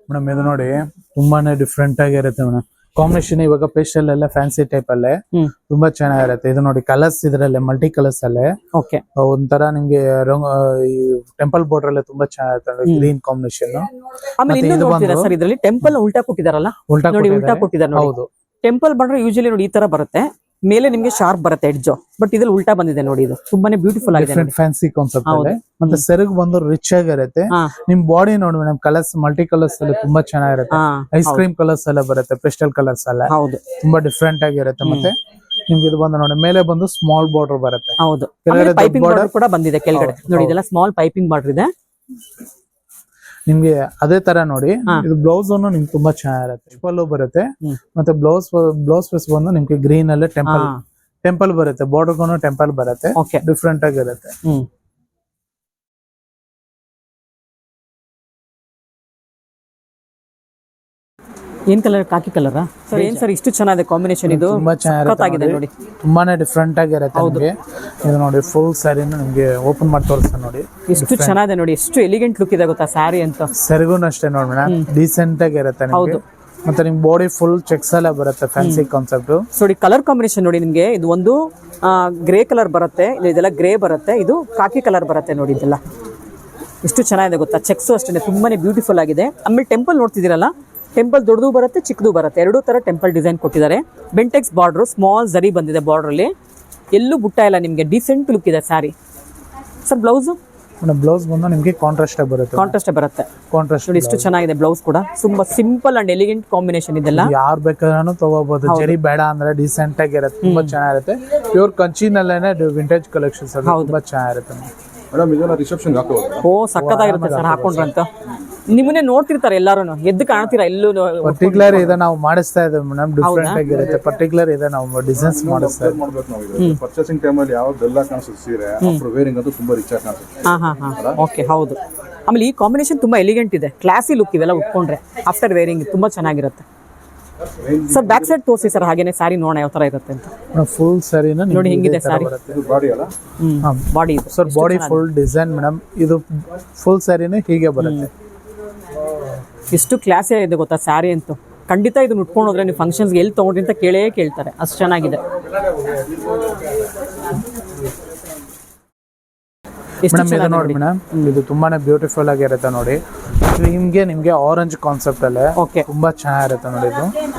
ಮೇಡಮ್ ಇದು ನೋಡಿ ತುಂಬಾನೇ ಡಿಫ್ರೆಂಟ್ ಆಗಿರುತ್ತೆ ಮೇಡಮ್. ಕಾಂಬಿನೇಷನ್ ಇವಾಗ ಪೇಸ್ಟಲ್ ಎಲ್ಲ ಫ್ಯಾನ್ಸಿ ಟೈಪ್ ಅಲ್ಲೇ ತುಂಬಾ ಚೆನ್ನಾಗಿರುತ್ತೆ. ಇದು ನೋಡಿ ಕಲರ್ಸ್ ಇದ್ರಲ್ಲೇ ಮಲ್ಟಿ ಕಲರ್ಸ್ ಅಲ್ಲೇ ಒಂಥರ ನಿಮ್ಗೆ ಟೆಂಪಲ್ ಬಾರ್ಡರ್ ಅಲ್ಲೇ ತುಂಬಾ ಚೆನ್ನಾಗಿರುತ್ತೆ, ಗ್ರೀನ್ ಕಾಂಬಿನೇಷನ್. ಆಮೇಲೆ ಟೆಂಪಲ್ ಉಲ್ಟಾ ಕೊಟ್ಟಿದಾರಲ್ಲ, ಉಲ್ಟಾ ಕೊಟ್ಟಿದ್ದಾರೆ. ಹೌದು, ಟೆಂಪಲ್ ಬಾರ್ಡರ್ ಯೂಶಲಿ ನೋಡಿ ಈ ತರ ಬರುತ್ತೆ, ಮೇಲೆ ನಿಮ್ಗೆ ಶಾರ್ಪ್ ಬರುತ್ತೆ ಎಡ್ಜ್, ಬಟ್ ಇದ್ರಲ್ಲಿ ಉಲ್ಟಾ ಬಂದಿದೆ ನೋಡಿ. ಇದು ತುಂಬಾನೇ ಬ್ಯೂಟಿಫುಲ್ ಆಗಿದೆ, ಫ್ಯಾನ್ಸಿ ಕಾನ್ಸೆಪ್ಟ್ ಅಲ್ಲೇ. ಮತ್ತೆ ಸೆರಗ್ ಬಂದು ರಿಚ್ ಆಗಿರುತ್ತೆ. ನಿಮ್ ಬಾಡಿ ನೋಡಿ ಮೇಡಮ್, ಕಲರ್ಸ್ ಮಲ್ಟಿ ಕಲರ್ಸ್ ಅಲ್ಲಿ ತುಂಬಾ ಚೆನ್ನಾಗಿರುತ್ತೆ. ಐಸ್ ಕ್ರೀಮ್ ಕಲರ್ಸ್ ಎಲ್ಲ ಬರುತ್ತೆ, ಪೆಸ್ಟಲ್ ಕಲರ್ಸ್ ಎಲ್ಲ ತುಂಬಾ ಡಿಫ್ರೆಂಟ್ ಆಗಿರುತ್ತೆ. ಮತ್ತೆ ನಿಮ್ಗೆ ಇದು ಬಂದು ನೋಡಿ, ಮೇಲೆ ಬಂದು ಸ್ಮಾಲ್ ಬಾರ್ಡರ್ ಬರುತ್ತೆ. ಹೌದು, ಪೈಪಿಂಗ್ ಬಾರ್ಡರ್ ಕೂಡ ಬಂದಿದೆ ಕೆಳಗಡೆ ನೋಡಿ, ಇದೆಲ್ಲ ಸ್ಮಾಲ್ ಪೈಪಿಂಗ್ ಬಾರ್ಡರ್ ಇದೆ. ನಿಮ್ಗೆ ಅದೇ ತರ ನೋಡಿ, ಇದು ಬ್ಲೌಸ್ ಅನ್ನು ನಿಮ್ಗೆ ತುಂಬಾ ಚೆನ್ನಾಗಿರುತ್ತೆ. ಪಲ್ಲು ಬರುತ್ತೆ, ಮತ್ತೆ ಬ್ಲೌಸ್ ಪೀಸ್ ಬಂದು ನಿಮ್ಗೆ ಗ್ರೀನ್ ಅಲ್ಲೇ ಟೆಂಪಲ್ ಬರುತ್ತೆ, ಬಾರ್ಡರ್ ಟೆಂಪಲ್ ಬರುತ್ತೆ, ಡಿಫ್ರೆಂಟ್ ಆಗಿರುತ್ತೆ. ಏನ್ ಕಲರ್? ಕಾಕಿ ಕಲರ್ ಸರ್. ಏನ್ ಸರ್ ಇಷ್ಟು ಚೆನ್ನಾಗಿದೆ ಕಾಂಬಿನೇಷನ್, ಇದು ತುಂಬಾ ಚೆನ್ನಾಗಿದೆ ನೋಡಿ, ತುಂಬಾನೇ ಡಿಫ್ರೆಂಟ್ ಆಗಿರುತ್ತೆ. ನಿಮಗೆ ಇದು ನೋಡಿ ಫುಲ್ ಸ್ಯಾರಿನ ನಿಮ್ಗೆ ಓಪನ್ ಮಾಡಿ ತೋರಿಸ್ತಾ ನೋಡಿ, ಎಷ್ಟು ಚೆನ್ನಾಗಿದೆ ನೋಡಿ, ಎಷ್ಟು ಎಲಿಗೆಂಟ್ ಲುಕ್ ಇದೆ ಗೊತ್ತಾ ಸ್ಯಾರಿ ಅಂತ. ಸೆರಗುನು ಅಷ್ಟೇ ನೋಡಿ ಮೇಡಮ್, ಡೀಸೆಂಟ್ ಆಗಿರುತ್ತೆ. ಹೌದು, ಮತ್ತೆ ನಿಮ್ ಬಾಡಿ ಫುಲ್ ಚೆಕ್ಸ್ ಎಲ್ಲ ಬರುತ್ತೆ, ಫ್ಯಾನ್ಸಿ ಕಾನ್ಸೆಪ್ಟ್. ನೋಡಿ ಕಲರ್ ಕಾಂಬಿನೇಷನ್ ನೋಡಿ, ನಿಮ್ಗೆ ಇದು ಒಂದು ಗ್ರೇ ಕಲರ್ ಬರುತ್ತೆ, ಇದೆಲ್ಲ ಗ್ರೇ ಬರುತ್ತೆ, ಇದು ಕಾಕಿ ಕಲರ್ ಬರುತ್ತೆ ನೋಡಿ. ಇದೆಲ್ಲ ಎಷ್ಟು ಚೆನ್ನಾಗಿದೆ ಗೊತ್ತಾ, ಚೆಕ್ಸ್ ಅಷ್ಟೇ ತುಂಬಾನೇ ಬ್ಯೂಟಿಫುಲ್ ಆಗಿದೆ. ಆಮೇಲೆ ಟೆಂಪಲ್ ನೋಡ್ತಿದ್ದೀರಲ್ಲ, ಟೆಂಪಲ್ ದೊಡ್ಡದು ಬರುತ್ತೆ, ಚಿಕ್ಕದು ಬರುತ್ತೆ, ಎರಡೂ ತರ ಟೆಂಪಲ್ ಡಿಸೈನ್ ಕೊಟ್ಟಿದ್ದಾರೆ. ಬೆಂಟೆಕ್ಸ್ ಬಾರ್ಡರ್, ಸ್ಮಾಲ್ ಜರಿ ಬಂದಿದೆ ಬಾರ್ಡರ್ ಅಲ್ಲಿ, ಎಲ್ಲೂ ಬುಟ್ಟ ಇಲ್ಲ ನಿಮಗೆ, ಡಿಸೆಂಟ್ ಲುಕ್ ಇದೆ ಸ್ಯಾರಿ. ಸರ್ ಬ್ಲೌಸ್ ಬ್ಲೌಸ್ ಬಂದು ನಿಮಗೆ ಕಾಂಟ್ರಾಸ್ಟ್ ಬರುತ್ತೆ. ನೋಡಿ ಎಷ್ಟು ಚೆನ್ನಾಗಿದೆ ಬ್ಲೌಸ್ ಕೂಡ, ತುಂಬಾ ಸಿಂಪಲ್ ಅಂಡ್ ಎಲಿಗೆಂಟ್ ಕಾಂಬಿನೇಷನ್ ಇದೆಲ್ಲ. ಯಾರು ಬೇಕಾದ್ರೂ ತಗೋಬಹುದು, ಜರಿ ಬೇಡ ಅಂದ್ರೆ ಡೀಸೆಂಟ್ ಆಗಿರುತ್ತೆ, ತುಂಬಾ ಚೆನ್ನಾಗಿರುತ್ತೆ. ಪ್ಯೂರ್ ಕಂಚಿನಲ್ಲೇನೆ ವಿಂಟೇಜ್ ಕಲೆಕ್ಷನ್ಸ್ ತುಂಬಾ ಚೆನ್ನಾಗಿರುತ್ತೆ ಮೇಡಮ್. ಇದೆಲ್ಲ ರಿಸೆಪ್ಷನ್ ಹಾಕೋದು ಓ ಸಕ್ಕತ್ತಾಗಿರುತ್ತೆ ಸರ್ ಹಾಕೊಂಡ್ರಂತ. ನಿಮ್ಮನ್ನೇ ನೋಡ್ತಿರ್ತಾರೆ ಎಲ್ಲಾರು, ಎದ್ದು ಕಾಣ್ತೀರಾ ಎಲ್ಲೂ. ಪರ್ಟಿಕ್ಯುಲರ್ ಇದೆ ನಾವು ಮಾಡಿಸ್ತಾ ಇದ್ದೇವೆ ಮೇಡಮ್, ಡಿಫ್ರೆಂಟ್ ಆಗಿರುತ್ತೆ. ಪರ್ಟಿಕ್ಯುಲರ್ ಇದೆ ನಾವು ಡಿಸೈನ್ಸ್ ಮಾಡಿಸ್ತಾ ಇದ್ದೇವೆ. ಮಾಡ್ಬೇಕು ನಾವು ಪರ್ಚೇಸಿಂಗ್ ಟೈಮಲ್ಲಿ ಯಾವ ಬೆಲ್ಲ ಕಾಣಿಸುತ್ತೆ ಸೀರೆ, ಆಫ್ಟರ್ ವೇರಿಂಗ್ ಅಂತೂ ತುಂಬಾ ರಿಚ್ ಆಗಿ ಕಾಣಿಸುತ್ತೆ. ಓಕೆ ಹೌದು. ಆಮೇಲೆ ಈ ಕಾಂಬಿನೇಷನ್ ತುಂಬಾ ಎಲಿಗೆಂಟ್ ಇದೆ, ಕ್ಲಾಸಿ ಲುಕ್ ಇವೆಲ್ಲ ಉಟ್ಕೊಂಡ್ರೆ ಆಫ್ಟರ್ ವೇರಿಂಗ್ ತುಂಬಾ ಚೆನ್ನಾಗಿರುತ್ತೆ. ಸರ್ ಬ್ಯಾಕ್ ಸೈಡ್ ತೋರಿಸಿ ಸರ್, ಹಾಗೇನೆ ಸ್ಯಾರಿ ನೋಡೋಣ ಯಾವ ತರ ಇರುತ್ತೆ ಅಂತ. ಫುಲ್ ಸ್ಯಾರಿನ ನೋಡಿ ಹಿಂಗಿದೆ ಸ್ಯಾರಿ, ಇದು ಬಾಡಿ ಅಲ್ಲ body sir, body full design madam. ಇದು ಫುಲ್ ಸ್ಯಾರಿನ ಹೀಗೆ ಬರುತ್ತೆ. ಎಷ್ಟು ಕ್ಲಾಸಿ ಆಗಿದೆ ಗೊತ್ತಾ ಸ್ಯಾರಿ ಅಂತೂ. ಖಂಡಿತ ಇದನ್ನ ಉಟ್ಕೊಂಡು ಹೋದ್ರೆ ನೀವು ಫಂಕ್ಷನ್ಸ್ಗೆ ಎಲ್ಲಿ ತೊಗೊಂಡ್ರಿ ಅಂತ ಕೇಳ್ತಾರೆ, ಅಷ್ಟು ಚೆನ್ನಾಗಿದೆ. ಮೇಡಮ್ ಇದು ನೋಡಿ ಮೇಡಮ್, ಇದು ತುಂಬಾನೇ ಬ್ಯೂಟಿಫುಲ್ ಆಗಿರುತ್ತೆ ನೋಡಿ. ನಿಮ್ಗೆ ಆರೆಂಜ್ ಕಾನ್ಸೆಪ್ಟ್ ಅಲ್ಲೇ ತುಂಬಾ ಚೆನ್ನಾಗಿರುತ್ತೆ ನೋಡಿ. ಇದು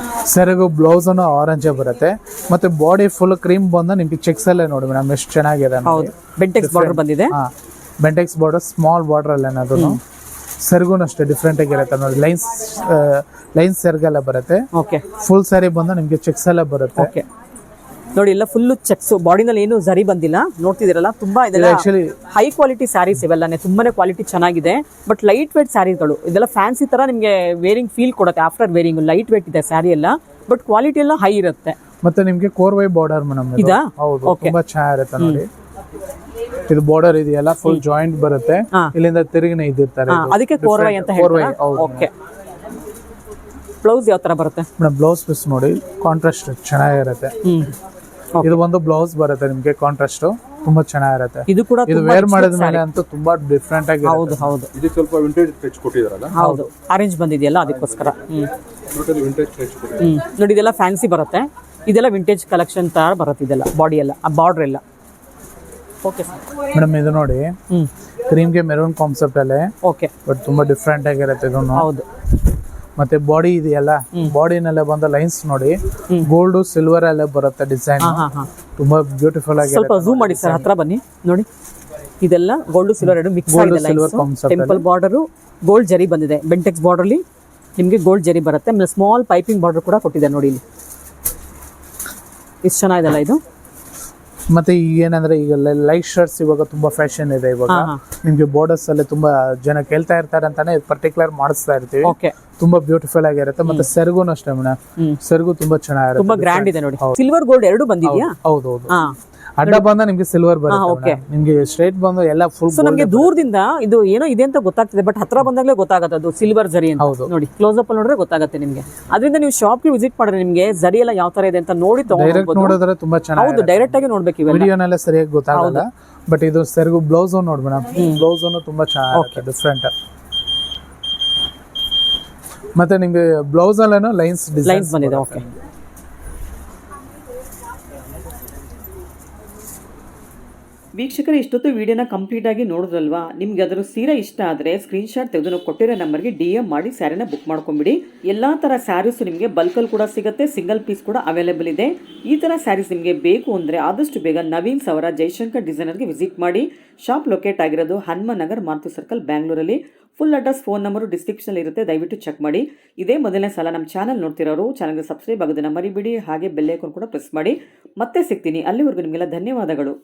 ಸೆರಗು ಬ್ಲೌಸ್ ಆರೆಂಜೇ ಬರುತ್ತೆ, ಮತ್ತೆ ಬಾಡಿ ಫುಲ್ ಕ್ರೀಮ್ ಬಂದು ನಿಮ್ಗೆ ಚೆಕ್ಸ್ ಅಲ್ಲೇ ನೋಡಿ ಮೇಡಮ್ ಎಷ್ಟು ಚೆನ್ನಾಗಿದೆ. ಬೆಂಟೆಕ್ಸ್ ಬಾರ್ಡರ್ ಬಂದಿದೆ, ಬೆಂಟೆಕ್ಸ್ ಬಾರ್ಡರ್ ಸ್ಮಾಲ್ ಬಾರ್ಡರ್ ಅಲ್ಲ ಏನಾದ್ರು. ಸೆರಗುನು ಅಷ್ಟೇ ಡಿಫ್ರೆಂಟ್ ಆಗಿರುತ್ತೆ ನೋಡಿ, ಲೈನ್ಸ್ ಸೆರಗೆಲ್ಲ ಬರುತ್ತೆ. ಫುಲ್ ಸ್ಯಾರಿ ಬಂದು ನಿಮ್ಗೆ ಚೆಕ್ಸ್ ಎಲ್ಲ ಬರುತ್ತೆ ನೋಡಿ. ಎಲ್ಲ ಫುಲ್ ಚೆಕ್ಸ್, ಬಾಡಿನಲ್ಲಿ ಏನು ಜರಿ ಬಂದಿಲ್ಲ, ನೋಡ್ತಿದಿರಲ್ಲ. ತುಂಬಾ ಇದೆಲ್ಲ ಹೈ ಕ್ವಾಲಿಟಿ ಸ್ಯಾರೀಸ್ ಇವೆಲ್ಲನೇ, ತುಂಬಾನೇ ಕ್ವಾಲಿಟಿ ಚೆನ್ನಾಗಿದೆ. ಬಟ್ ಲೈಟ್ ವೇಟ್ ಸ್ಯಾರಿಗಳು ಇದೆಲ್ಲ ಫ್ಯಾನ್ಸಿ ತರ ನಿಮ್ಗೆ ವೇರಿಂಗ್ ಫೀಲ್ ಕೊಡುತ್ತೆ. ಆಫ್ಟರ್ ವೇರಿಂಗ್ ಲೈಟ್ ವೇಟ್ ಇದೆ ಸ್ಯಾರಿ ಎಲ್ಲ, ಬಟ್ ಕ್ವಾಲಿಟಿ ಎಲ್ಲ ಹೈ ಇರುತ್ತೆ. ಮತ್ತೆ ನಿಮ್ಗೆ ಕೋರ್ವೈ ಬಾರ್ಡರ್ ಮೇಡಮ್, ಹೌದು ತುಂಬಾ ಚೆನ್ನಾಗಿರುತ್ತೆ ನೋಡಿ. ಇದು ಬಾರ್ಡರ್ ಇದೆಯಲ್ಲ ಫುಲ್ ಜಾಯಿಂಟ್ ಬರುತ್ತೆ, ಇಲ್ಲಿಂದ ತಿರುಗಿನ ಇದಿರ್ತಾರೆ, ಅದಕ್ಕೆ ಕೋರ್ವೈ ಅಂತ ಹೇಳ್ತಾರೆ. ಓಕೆ, ಬ್ಲೌಸ್ ಯಾವ ತರ ಬರುತ್ತೆ ಮೇಡಮ್? ಬ್ಲೌಸ್ ಪೀಸ್ ನೋಡಿ ಕಾಂಟ್ರಾಸ್ಟ್ ಚೆನ್ನಾಗಿರುತ್ತೆ. ಇದು ಒಂದು ಬ್ಲೌಸ್ ಬರುತ್ತೆ ನಿಮ್ಗೆ ಕಾಂಟ್ರಾಸ್ಟ್, ತುಂಬಾ ಚೆನ್ನಾಗಿರುತ್ತೆ. ಇದು ಕೂಡ ಇದು ವೇರ್ ಮಾಡಿದ ಮೇಲೆ ಅಂತೂ ತುಂಬಾ ಡಿಫ್ರೆಂಟ್ ಆಗಿ. ಹೌದು ಹೌದು, ಇದು ಸ್ವಲ್ಪ ವಿಂಟೇಜ್ ಟಚ್ ಕೊಟ್ಟಿದಾರಲ್ಲ. ಹೌದು, ಆರೆಂಜ್ ಬಂದಿದೆಯಲ್ಲ ಅದಕ್ಕೋಸ್ಕರ. ಟೋಟಲಿ ವಿಂಟೇಜ್ ಟಚ್ ನೋಡಿ, ಇದೆಲ್ಲ ಫ್ಯಾನ್ಸಿ ಬರುತ್ತೆ, ಇದೆಲ್ಲ ವಿಂಟೇಜ್ ಕಲೆಕ್ಷನ್ ತರ ಬರುತ್ತೆ. ಇದೆಲ್ಲ ಬಾಡಿ ಎಲ್ಲ, ಆ ಬಾರ್ಡರ್ ಎಲ್ಲ. ಓಕೆ ಸರ್ ಮೇಡಮ್, ಇದು ನೋಡಿ ಕ್ರೀಮ್ಗೆ ಮೆರೂನ್ ಕಾನ್ಸೆಪ್ಟ್ ಅಲ್ಲೇ. ಓಕೆ, ಬಟ್ ತುಂಬಾ ಡಿಫ್ರೆಂಟ್ ಆಗಿರುತ್ತೆ ಇದನ್ನು. ಹೌದು. ಮತ್ತೆ ಬಾಡಿ ಇದೆಯಲ್ಲ, ಬಾಡಿನಲ್ಲೇ ಬಂದ ಲೈನ್ಸ್ ನೋಡಿ, ಗೋಲ್ಡ್ ಸಿಲ್ವರ್ ಅಲ್ಲೇ ಬರುತ್ತೆ ಡಿಸೈನ್, ತುಂಬಾ ಬ್ಯೂಟಿಫುಲ್ ಆಗಿ. ಸ್ವಲ್ಪ ಝೂಮ್ ಮಾಡಿ ಸರ್, ಹತ್ರ ಬನ್ನಿ ನೋಡಿ. ಇದೆಲ್ಲ ಗೋಲ್ಡ್ ಸಿಲ್ವರ್ ಎರಡು ಮಿಕ್ಸ್ ಆಗಿದೆ. ಟೆಂಪಲ್ ಬಾರ್ಡರ್ ಗೋಲ್ಡ್ ಜರಿ ಬಂದಿದೆ, ಬೆಂಟೆಕ್ಸ್ ಬಾರ್ಡರ್ ಅಲ್ಲಿ ನಿಮ್ಗೆ ಗೋಲ್ಡ್ ಜರಿ ಬರುತ್ತೆ. ಆಮೇಲೆ ಸ್ಮಾಲ್ ಪೈಪಿಂಗ್ ಬಾರ್ಡರ್ ಕೂಡ ಕೊಟ್ಟಿದೆ ನೋಡಿ ಇಲ್ಲಿ. ಇಷ್ಟು ಚೆನ್ನಾಗಿದೆಲ್ಲ ಇದು. ಮತ್ತೆ ಈಗ ಏನಂದ್ರೆ ಈಗ ಲೈಟ್ ಶರ್ಟ್ಸ್ ಇವಾಗ ತುಂಬಾ ಫ್ಯಾಷನ್ ಇದೆ ಇವಾಗ. ನಿಮ್ಗೆ ಬಾರ್ಡರ್ಸ್ ಅಲ್ಲಿ ತುಂಬಾ ಜನ ಕೇಳ್ತಾ ಇರ್ತಾರೆ ಅಂತಾನೆ ಪರ್ಟಿಕ್ಯುಲರ್ ಮಾಡಿಸ್ತಾ ಇರ್ತೀವಿ. ತುಂಬಾ ಬ್ಯೂಟಿಫುಲ್ ಆಗಿರುತ್ತೆ. ಮತ್ತೆ ಸೆರಗುನು ಅಷ್ಟೇ ಮೇಡಮ್, ಸೆರಗು ತುಂಬಾ ಚೆನ್ನಾಗಿರುತ್ತೆ, ತುಂಬಾ ಗ್ರ್ಯಾಂಡ್ ಇದೆ ನೋಡಿ. ಸಿಲ್ವರ್ ಗೋಲ್ಡ್ ಎರಡು ಬಂದಿದ್ಯಾ? ಹೌದೌದು. ಅಡ್ಡ ಬಂದ ನಿಮ್ಗೆ ಸಿಲ್ವರ್ ಬರುತ್ತೆ, ನಿಮ್ಗೆ ಸ್ಟ್ರೈಟ್ ಬಂದು ಎಲ್ಲ ಫುಲ್. ಸೊ ನಮ್ಗೆ ದೂರದಿಂದ ಇದು ಏನೋ ಇದೆ ಅಂತ ಗೊತ್ತಾಗ್ತದೆ, ಬಟ್ ಹತ್ರ ಬಂದಾಗಲೇ ಗೊತ್ತಾಗುತ್ತೆ ಅದು ಸಿಲ್ವರ್ ಜರಿ ಅಂತ. ನೋಡಿ ಕ್ಲೋಸ್ ಅಪ್ ನೋಡಿದ್ರೆ ಗೊತ್ತಾಗುತ್ತೆ ನಿಮ್ಗೆ. ಅದರಿಂದ ನೀವು ಶಾಪ್ಗೆ ವಿಸಿಟ್ ಮಾಡಿದ್ರೆ ನಿಮ್ಗೆ ಜರಿ ಎಲ್ಲ ಯಾವ ತರ ಇದೆ ಅಂತ ನೋಡಿ ನೋಡಿದ್ರೆ ತುಂಬಾ ಚೆನ್ನಾಗಿ. ಹೌದು, ಡೈರೆಕ್ಟ್ ಆಗಿ ನೋಡ್ಬೇಕು. ವಿಡಿಯೋನೆಲ್ಲ ಸರಿಯಾಗಿ ಗೊತ್ತಾಗಲ್ಲ, ಬಟ್ ಇದು ಸೆರಗು ಬ್ಲೌಸ್ ನೋಡಿ ಮೇಡಮ್, ಬ್ಲೌಸ್ ತುಂಬಾ ಚೆನ್ನಾಗಿ ಡಿಫ್ರೆಂಟ್. ಮತ್ತೆ ನಿಮ್ಗೆ ಬ್ಲೌಸ್ ಅಲ್ಲೇನೋ ಲೈನ್ಸ್ ಬಂದಿದೆ. ಓಕೆ, ವೀಕ್ಷಕರು ಇಷ್ಟೊತ್ತು ವಿಡಿಯೋನ ಕಂಪ್ಲೀಟ್ ಆಗಿ ನೋಡಿದ್ರಲ್ವಾ? ನಿಮ್ಗೆ ಅದರ ಸೀರೆ ಇಷ್ಟ ಆದರೆ ಸ್ಕ್ರೀನ್ಶಾಟ್ ತೆಗೆದು ನಾವು ಕೊಟ್ಟಿರೋ ನಂಬರ್ಗೆ DM ಮಾಡಿ ಸ್ಯಾರಿನ ಬುಕ್ ಮಾಡ್ಕೊಂಬಿಡಿ. ಎಲ್ಲಾ ತರ ಸ್ಯಾರೀಸ್ ನಿಮಗೆ ಬಲ್ಕಲ್ಲಿ ಕೂಡ ಸಿಗುತ್ತೆ, ಸಿಂಗಲ್ ಪೀಸ್ ಕೂಡ ಅವೈಲೇಬಲ್ ಇದೆ. ಈ ತರ ಸ್ಯಾರೀಸ್ ನಿಮಗೆ ಬೇಕು ಅಂದರೆ ಆದಷ್ಟು ಬೇಗ ನವೀನ್ ಸವರ ಜೈಶಂಕರ್ ಡಿಸೈನರ್ಗೆ ವಿಸಿಟ್ ಮಾಡಿ. ಶಾಪ್ ಲೊಕೇಟ್ ಆಗಿರೋದು ಹನುಮಾನ್ ನಗರ್, ಮಾರುತಿ ಸರ್ಕಲ್, ಬ್ಯಾಂಗ್ಳೂರಲ್ಲಿ. Full address, phone number description ಇರುತ್ತೆ, ದಯವಿಟ್ಟು ಚೆಕ್ ಮಾಡಿ. ಇದೇ ಮೊದಲನೇ ಸಲ ನಮ್ಮ ಚಾನಲ್ ನೋಡ್ತಿರೋರು ಚಾನಲ್ಗೆ ಸಬ್ಸ್ಕ್ರೈಬ್ ಆಗೋದನ್ನ ಮರಿಬಿಡಿ, ಹಾಗೆ ಬೆಲ್ ಐಕಾನ್ ಕೂಡ ಪ್ರೆಸ್ ಮಾಡಿ. ಮತ್ತೆ ಸಿಗ್ತೀನಿ, ಅಲ್ಲಿವರೆಗೂ ನಿಮಗೆಲ್ಲ ಧನ್ಯವಾದಗಳು.